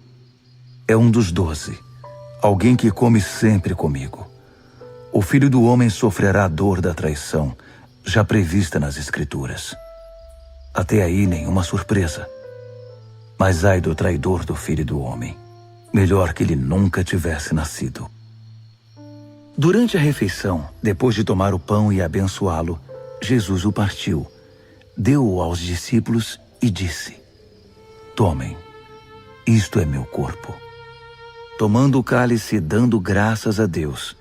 [SPEAKER 1] "É um dos 12, alguém que come sempre comigo. O Filho do Homem sofrerá a dor da traição, já prevista nas Escrituras. Até aí nenhuma surpresa. Mas ai do traidor do Filho do Homem. Melhor que ele nunca tivesse nascido." Durante a refeição, depois de tomar o pão e abençoá-lo, Jesus o partiu, deu-o aos discípulos e disse: "Tomem, isto é meu corpo." Tomando o cálice e dando graças a Deus,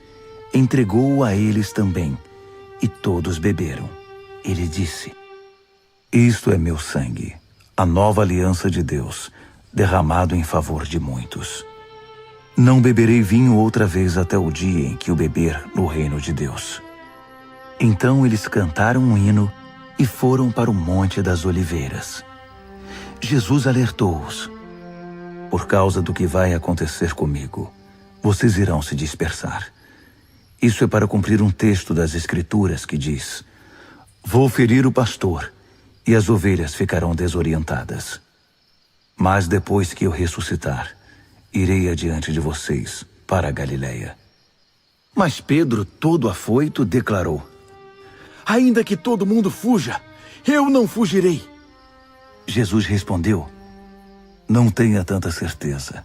[SPEAKER 1] entregou-o a eles também, e todos beberam. Ele disse: "Isto é meu sangue, a nova aliança de Deus, derramado em favor de muitos. Não beberei vinho outra vez até o dia em que o beber no reino de Deus." Então eles cantaram um hino e foram para o Monte das Oliveiras. Jesus alertou-os: "Por causa do que vai acontecer comigo, vocês irão se dispersar. Isso é para cumprir um texto das Escrituras que diz: Vou ferir o pastor, e as ovelhas ficarão desorientadas. Mas depois que eu ressuscitar, irei adiante de vocês para a Galileia." Mas Pedro, todo afoito, declarou: "Ainda que todo mundo fuja, eu não fugirei." Jesus respondeu: "Não tenha tanta certeza.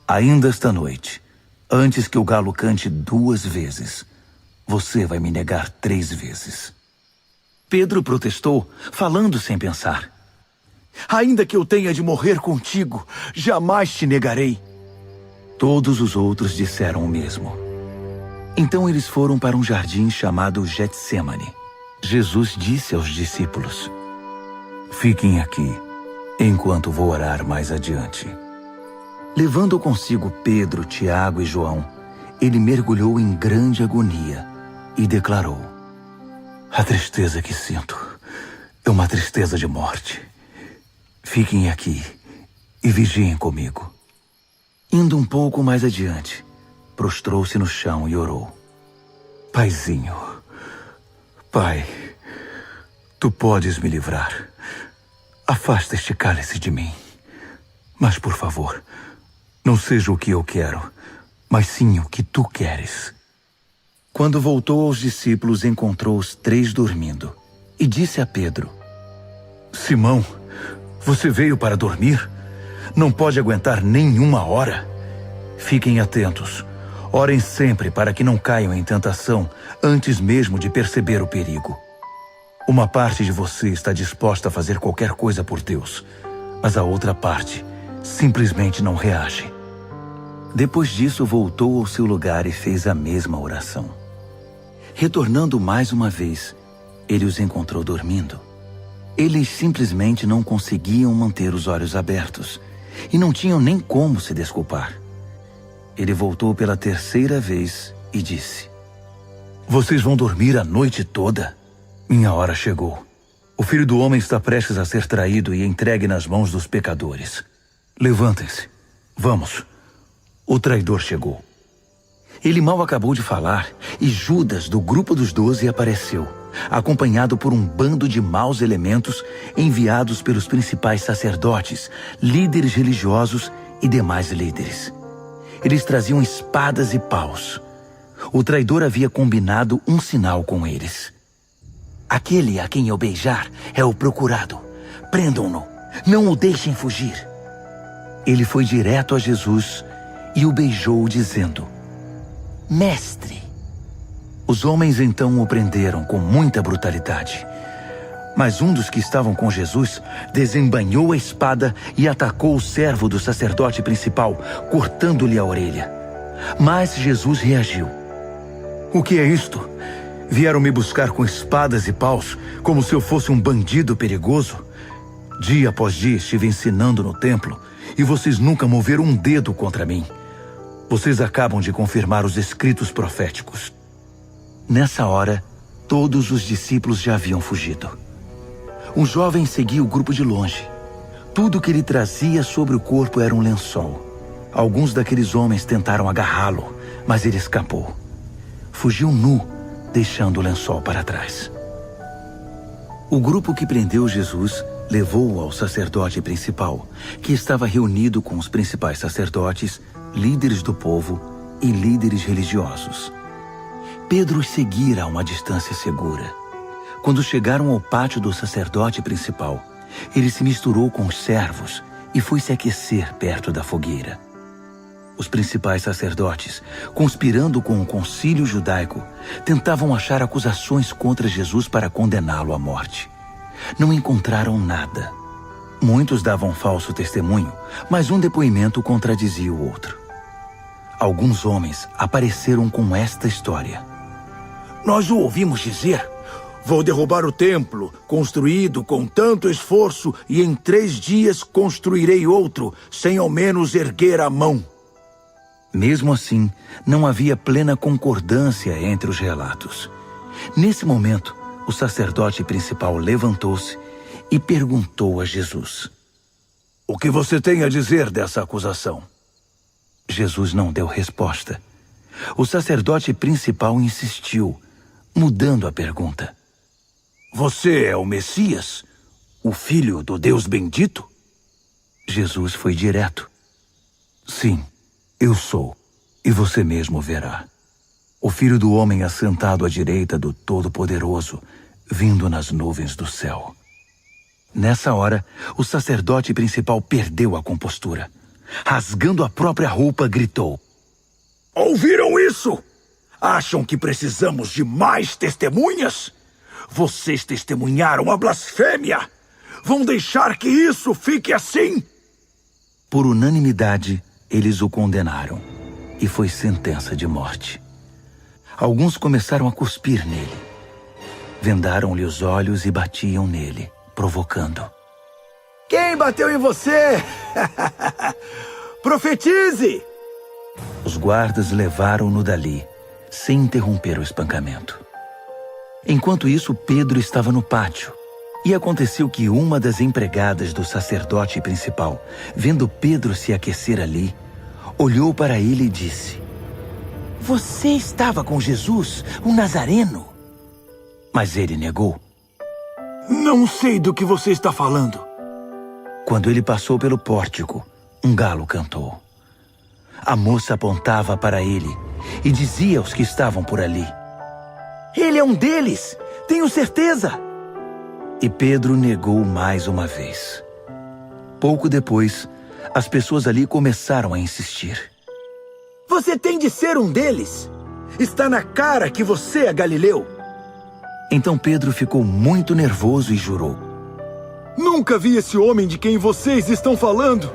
[SPEAKER 1] Ainda esta noite, antes que o galo cante 2 vezes, você vai me negar 3 vezes." Pedro protestou, falando sem pensar: "Ainda que eu tenha de morrer contigo, jamais te negarei." Todos os outros disseram o mesmo. Então eles foram para um jardim chamado Getsêmani. Jesus disse aos discípulos: "Fiquem aqui, enquanto vou orar mais adiante." Levando consigo Pedro, Tiago e João, ele mergulhou em grande agonia e declarou: "A tristeza que sinto é uma tristeza de morte. Fiquem aqui e vigiem comigo." Indo um pouco mais adiante, prostrou-se no chão e orou: "Paizinho, Pai, tu podes me livrar. Afasta este cálice de mim. Mas, por favor, não seja o que eu quero, mas sim o que tu queres." Quando voltou aos discípulos, encontrou os 3 dormindo e disse a Pedro: "Simão, você veio para dormir? Não pode aguentar nem 1 hora? Fiquem atentos. Orem sempre para que não caiam em tentação antes mesmo de perceber o perigo. Uma parte de você está disposta a fazer qualquer coisa por Deus, mas a outra parte simplesmente não reage." Depois disso, voltou ao seu lugar e fez a mesma oração. Retornando mais uma vez, ele os encontrou dormindo. Eles simplesmente não conseguiam manter os olhos abertos e não tinham nem como se desculpar. Ele voltou pela 3ª vez e disse: "Vocês vão dormir a noite toda? Minha hora chegou. O Filho do Homem está prestes a ser traído e entregue nas mãos dos pecadores. Levantem-se. Vamos. O traidor chegou." Ele mal acabou de falar e Judas, do grupo dos 12, apareceu, acompanhado por um bando de maus elementos enviados pelos principais sacerdotes, líderes religiosos e demais líderes. Eles traziam espadas e paus. O traidor havia combinado um sinal com eles: "Aquele a quem eu beijar é o procurado. Prendam-no. Não o deixem fugir." Ele foi direto a Jesus e o beijou, dizendo: "Mestre." Os homens então o prenderam com muita brutalidade. Mas um dos que estavam com Jesus desembainhou a espada e atacou o servo do sacerdote principal, cortando-lhe a orelha. Mas Jesus reagiu: "O que é isto? Vieram me buscar com espadas e paus, como se eu fosse um bandido perigoso? Dia após dia estive ensinando no templo, e vocês nunca moveram um dedo contra mim. Vocês acabam de confirmar os escritos proféticos. Nessa hora, todos os discípulos já haviam fugido. Um jovem seguia o grupo de longe. Tudo que ele trazia sobre o corpo era um lençol. Alguns daqueles homens tentaram agarrá-lo, mas ele escapou. Fugiu nu, deixando o lençol para trás. O grupo que prendeu Jesus levou-o ao sacerdote principal, que estava reunido com os principais sacerdotes, líderes do povo e líderes religiosos. Pedro os seguira a uma distância segura. Quando chegaram ao pátio do sacerdote principal, ele se misturou com os servos e foi se aquecer perto da fogueira. Os principais sacerdotes, conspirando com o concílio judaico, tentavam achar acusações contra Jesus para condená-lo à morte. Não encontraram nada. Muitos davam falso testemunho, mas um depoimento contradizia o outro. Alguns homens apareceram com esta história.
[SPEAKER 2] Nós o ouvimos dizer: vou derrubar o templo, construído com tanto esforço, e em 3 dias construirei outro, sem ao menos erguer a mão.
[SPEAKER 1] Mesmo assim, não havia plena concordância entre os relatos. Nesse momento, o sacerdote principal levantou-se e perguntou a Jesus:
[SPEAKER 2] O que você tem a dizer dessa acusação?
[SPEAKER 1] Jesus não deu resposta. O sacerdote principal insistiu, mudando a pergunta.
[SPEAKER 2] Você é o Messias, o Filho do Deus bendito?
[SPEAKER 1] Jesus foi direto. Sim, eu sou, e você mesmo verá. O Filho do Homem assentado à direita do Todo-Poderoso, vindo nas nuvens do céu. Nessa hora, o sacerdote principal perdeu a compostura. Rasgando a própria roupa, gritou:
[SPEAKER 2] Ouviram isso? Acham que precisamos de mais testemunhas? Vocês testemunharam a blasfêmia! Vão deixar que isso fique assim?
[SPEAKER 1] Por unanimidade, eles o condenaram, e foi sentença de morte. Alguns começaram a cuspir nele. Vendaram-lhe os olhos e batiam nele, provocando.
[SPEAKER 2] Quem bateu em você? Profetize!
[SPEAKER 1] Os guardas levaram-no dali, sem interromper o espancamento. Enquanto isso, Pedro estava no pátio. E aconteceu que uma das empregadas do sacerdote principal, vendo Pedro se aquecer ali, olhou para ele e disse: Você estava com Jesus, o Nazareno? Mas ele negou.
[SPEAKER 2] Não sei do que você está falando.
[SPEAKER 1] Quando ele passou pelo pórtico, um galo cantou. A moça apontava para ele e dizia aos que estavam por ali: Ele é um deles, tenho certeza. E Pedro negou mais uma vez. Pouco depois, as pessoas ali começaram a insistir.
[SPEAKER 2] Você tem de ser um deles. Está na cara que você é Galileu.
[SPEAKER 1] Então Pedro ficou muito nervoso e jurou:
[SPEAKER 2] Nunca vi esse homem de quem vocês estão falando.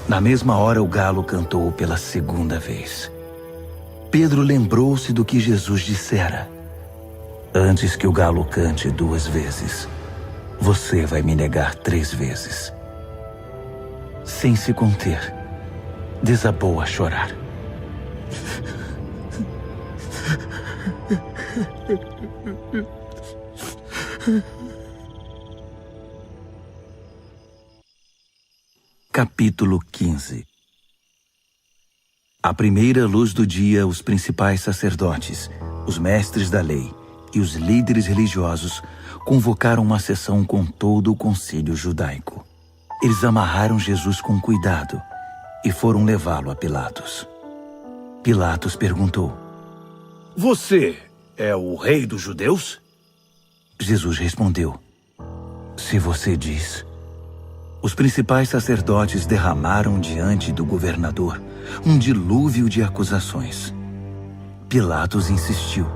[SPEAKER 1] Na mesma hora, o galo cantou pela segunda vez. Pedro lembrou-se do que Jesus dissera: Antes que o galo cante 2 vezes, você vai me negar 3 vezes. Sem se conter, desabou a chorar. Capítulo 15. À primeira luz do dia, os principais sacerdotes, os mestres da lei e os líderes religiosos convocaram uma sessão com todo o concílio judaico. Eles amarraram Jesus com cuidado e foram levá-lo a Pilatos. Pilatos perguntou:
[SPEAKER 2] Você é o rei dos judeus?
[SPEAKER 1] Jesus respondeu: Se você diz. Os principais sacerdotes derramaram diante do governador um dilúvio de acusações. Pilatos insistiu: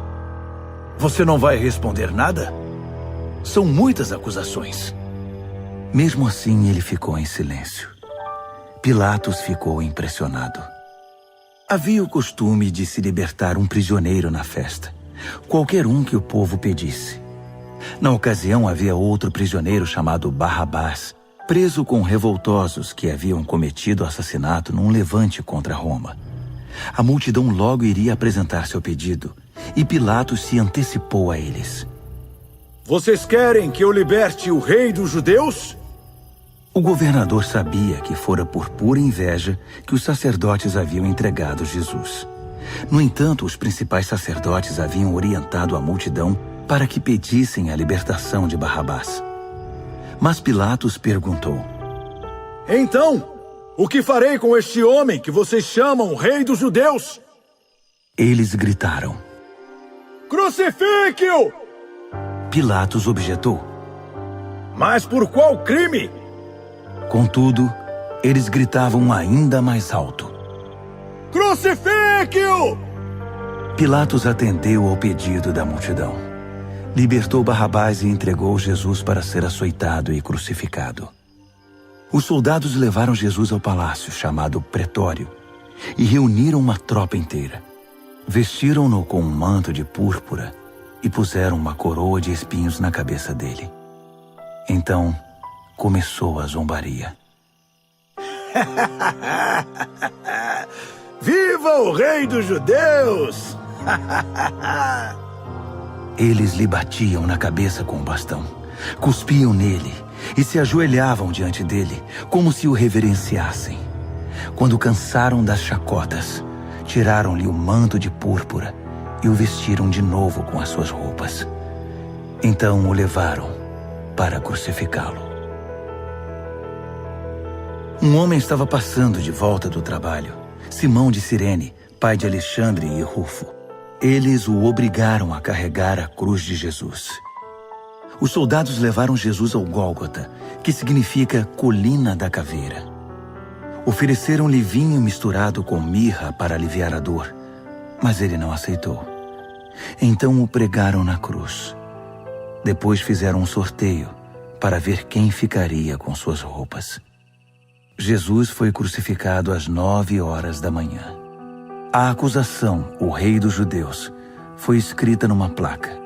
[SPEAKER 2] Você não vai responder nada? São muitas acusações.
[SPEAKER 1] Mesmo assim, ele ficou em silêncio. Pilatos ficou impressionado. Havia o costume de se libertar um prisioneiro na festa, qualquer um que o povo pedisse. Na ocasião, havia outro prisioneiro chamado Barrabás, preso com revoltosos que haviam cometido assassinato num levante contra Roma. A multidão logo iria apresentar seu pedido, e Pilatos se antecipou a eles.
[SPEAKER 2] Vocês querem que eu liberte o rei dos judeus?
[SPEAKER 1] O governador sabia que fora por pura inveja que os sacerdotes haviam entregado Jesus. No entanto, os principais sacerdotes haviam orientado a multidão para que pedissem a libertação de Barrabás. Mas Pilatos perguntou:
[SPEAKER 2] Então, o que farei com este homem que vocês chamam rei dos judeus?
[SPEAKER 1] Eles gritaram:
[SPEAKER 2] Crucifique-o!
[SPEAKER 1] Pilatos objetou:
[SPEAKER 2] Mas por qual crime?
[SPEAKER 1] Contudo, eles gritavam ainda mais alto:
[SPEAKER 2] Crucifique-o!
[SPEAKER 1] Pilatos atendeu ao pedido da multidão. Libertou Barrabás e entregou Jesus para ser açoitado e crucificado. Os soldados levaram Jesus ao palácio, chamado Pretório, e reuniram uma tropa inteira. Vestiram-no com um manto de púrpura e puseram uma coroa de espinhos na cabeça dele. Então, começou a zombaria.
[SPEAKER 2] Viva o rei dos judeus!
[SPEAKER 1] Eles lhe batiam na cabeça com um bastão, cuspiam nele e se ajoelhavam diante dele, como se o reverenciassem. Quando cansaram das chacotas, tiraram-lhe o manto de púrpura e o vestiram de novo com as suas roupas. Então o levaram para crucificá-lo. Um homem estava passando de volta do trabalho, Simão de Cirene, pai de Alexandre e Rufo. Eles o obrigaram a carregar a cruz de Jesus. Os soldados levaram Jesus ao Gólgota, que significa Colina da Caveira. Ofereceram-lhe vinho misturado com mirra para aliviar a dor, mas ele não aceitou. Então o pregaram na cruz. Depois fizeram um sorteio para ver quem ficaria com suas roupas. Jesus foi crucificado às 9h da manhã. A acusação, o rei dos judeus, foi escrita numa placa.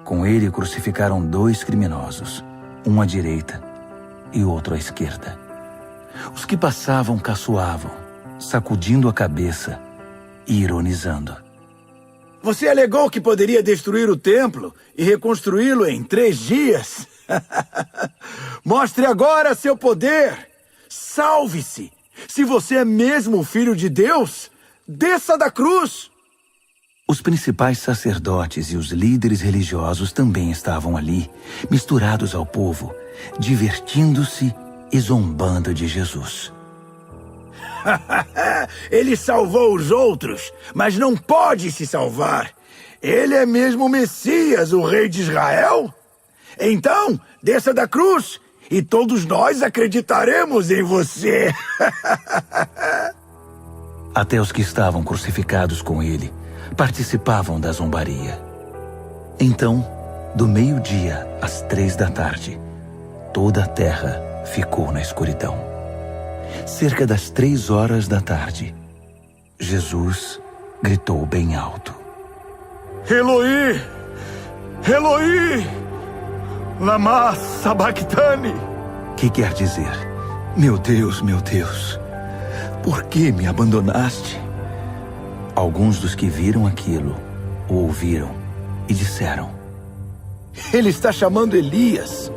[SPEAKER 1] Com ele crucificaram 2 criminosos, um à direita e outro à esquerda. Os que passavam caçoavam, sacudindo a cabeça e ironizando.
[SPEAKER 2] Você alegou que poderia destruir o templo e reconstruí-lo em 3 dias? Mostre agora seu poder! Salve-se! Se você é mesmo o Filho de Deus, desça da cruz!
[SPEAKER 1] Os principais sacerdotes e os líderes religiosos também estavam ali, misturados ao povo, divertindo-se e zombando de Jesus.
[SPEAKER 2] Ele salvou os outros, mas não pode se salvar. Ele é mesmo o Messias, o rei de Israel? Então, desça da cruz e todos nós acreditaremos em você.
[SPEAKER 1] Até os que estavam crucificados com ele participavam da zombaria. Então, do meio-dia às 3h, toda a terra ficou na escuridão. Cerca das 3h, Jesus gritou bem alto:
[SPEAKER 2] Eloi, Eloi, lama sabachthani.
[SPEAKER 1] Que quer dizer: meu Deus, por que me abandonaste? Alguns dos que viram aquilo o ouviram e disseram:
[SPEAKER 2] Ele está chamando Elias.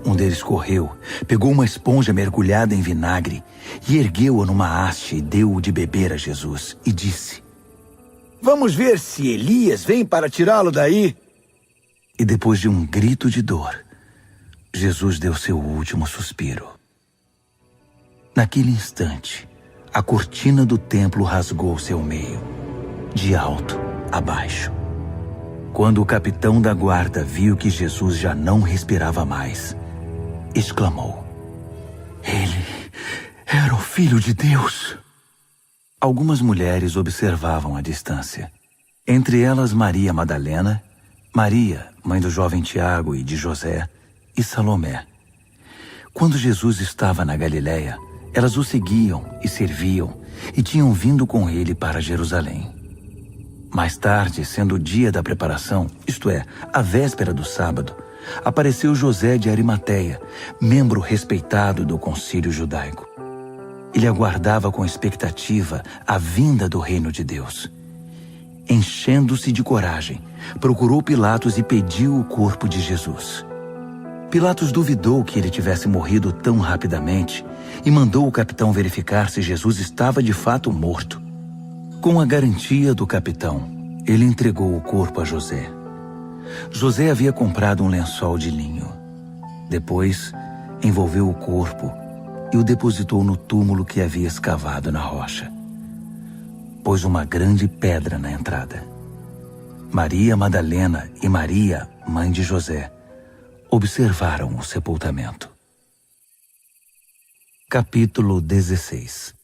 [SPEAKER 1] Um deles correu, pegou uma esponja mergulhada em vinagre e ergueu-a numa haste e deu-o de beber a Jesus e disse:
[SPEAKER 2] Vamos ver se Elias vem para tirá-lo daí.
[SPEAKER 1] E depois de um grito de dor, Jesus deu seu último suspiro. Naquele instante, a cortina do templo rasgou-se ao meio, de alto a baixo. Quando o capitão da guarda viu que Jesus já não respirava mais, exclamou: Ele era o Filho de Deus. Algumas mulheres observavam à distância. Entre elas Maria Madalena, Maria, mãe do jovem Tiago e de José, e Salomé. Quando Jesus estava na Galileia, elas o seguiam e serviam e tinham vindo com ele para Jerusalém. Mais tarde, sendo o dia da preparação, isto é, a véspera do sábado, apareceu José de Arimateia, membro respeitado do concílio judaico. Ele aguardava com expectativa a vinda do reino de Deus. Enchendo-se de coragem, procurou Pilatos e pediu o corpo de Jesus. Pilatos duvidou que ele tivesse morrido tão rapidamente e mandou o capitão verificar se Jesus estava de fato morto. Com a garantia do capitão, ele entregou o corpo a José. José havia comprado um lençol de linho. Depois, envolveu o corpo e o depositou no túmulo que havia escavado na rocha. Pôs uma grande pedra na entrada. Maria Madalena e Maria, mãe de José, observaram o sepultamento. Capítulo 16.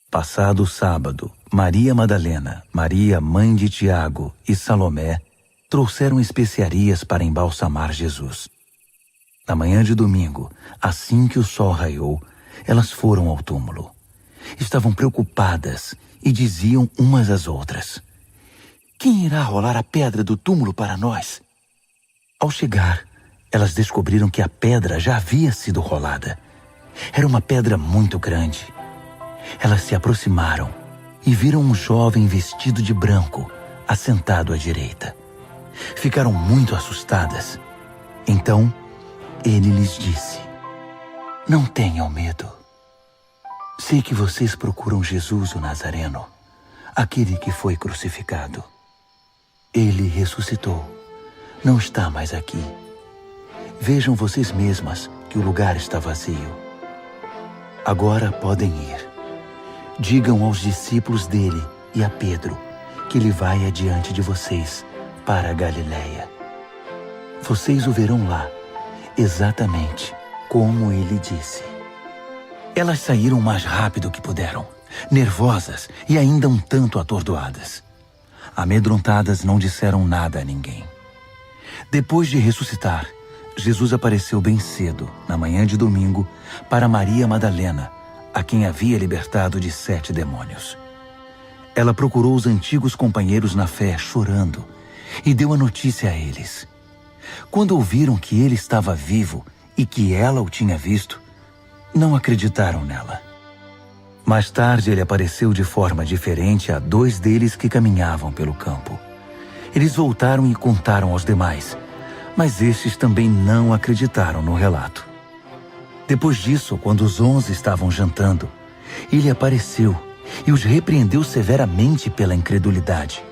[SPEAKER 1] Passado o sábado, Maria Madalena, Maria, mãe de Tiago e Salomé trouxeram especiarias para embalsamar Jesus. Na manhã de domingo, assim que o sol raiou, elas foram ao túmulo. Estavam preocupadas e diziam umas às outras: "Quem irá rolar a pedra do túmulo para nós?" Ao chegar, elas descobriram que a pedra já havia sido rolada. Era uma pedra muito grande. Elas se aproximaram e viram um jovem vestido de branco, assentado à direita. Ficaram muito assustadas. Então, ele lhes disse: "Não tenham medo. Sei que vocês procuram Jesus, o Nazareno, aquele que foi crucificado. Ele ressuscitou. Não está mais aqui. Vejam vocês mesmas que o lugar está vazio. Agora podem ir. Digam aos discípulos dele e a Pedro que ele vai adiante de vocês para a Galileia. Vocês o verão lá, exatamente como ele disse." Elas saíram o mais rápido que puderam, nervosas e ainda um tanto atordoadas. Amedrontadas, não disseram nada a ninguém. Depois de ressuscitar, Jesus apareceu bem cedo, na manhã de domingo, para Maria Madalena, a quem havia libertado de 7 demônios. Ela procurou os antigos companheiros na fé, chorando, e deu a notícia a eles. Quando ouviram que ele estava vivo e que ela o tinha visto, não acreditaram nela. Mais tarde, ele apareceu de forma diferente a 2 deles que caminhavam pelo campo. Eles voltaram e contaram aos demais, mas estes também não acreditaram no relato. Depois disso, quando os 11 estavam jantando, ele apareceu e os repreendeu severamente pela incredulidade,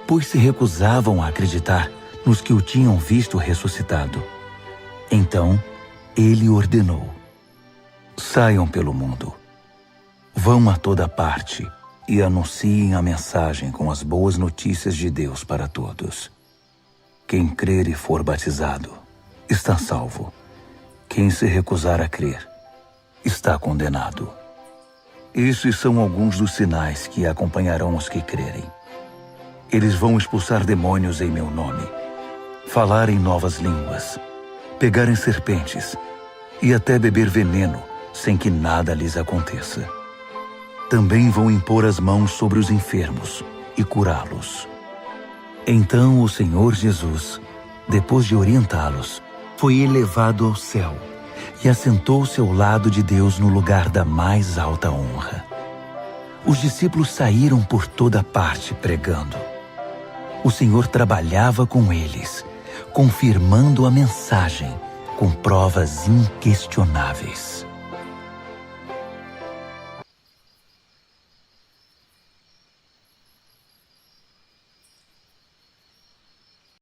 [SPEAKER 1] pois se recusavam a acreditar nos que o tinham visto ressuscitado. Então, ele ordenou: "Saiam pelo mundo. Vão a toda parte e anunciem a mensagem com as boas notícias de Deus para todos. Quem crer e for batizado está salvo. Quem se recusar a crer está condenado. Estes são alguns dos sinais que acompanharão os que crerem. Eles vão expulsar demônios em meu nome, falar em novas línguas, pegar em serpentes e até beber veneno sem que nada lhes aconteça. Também vão impor as mãos sobre os enfermos e curá-los." Então o Senhor Jesus, depois de orientá-los, foi elevado ao céu e assentou-se ao lado de Deus no lugar da mais alta honra. Os discípulos saíram por toda parte pregando. O Senhor trabalhava com eles, confirmando a mensagem com provas inquestionáveis.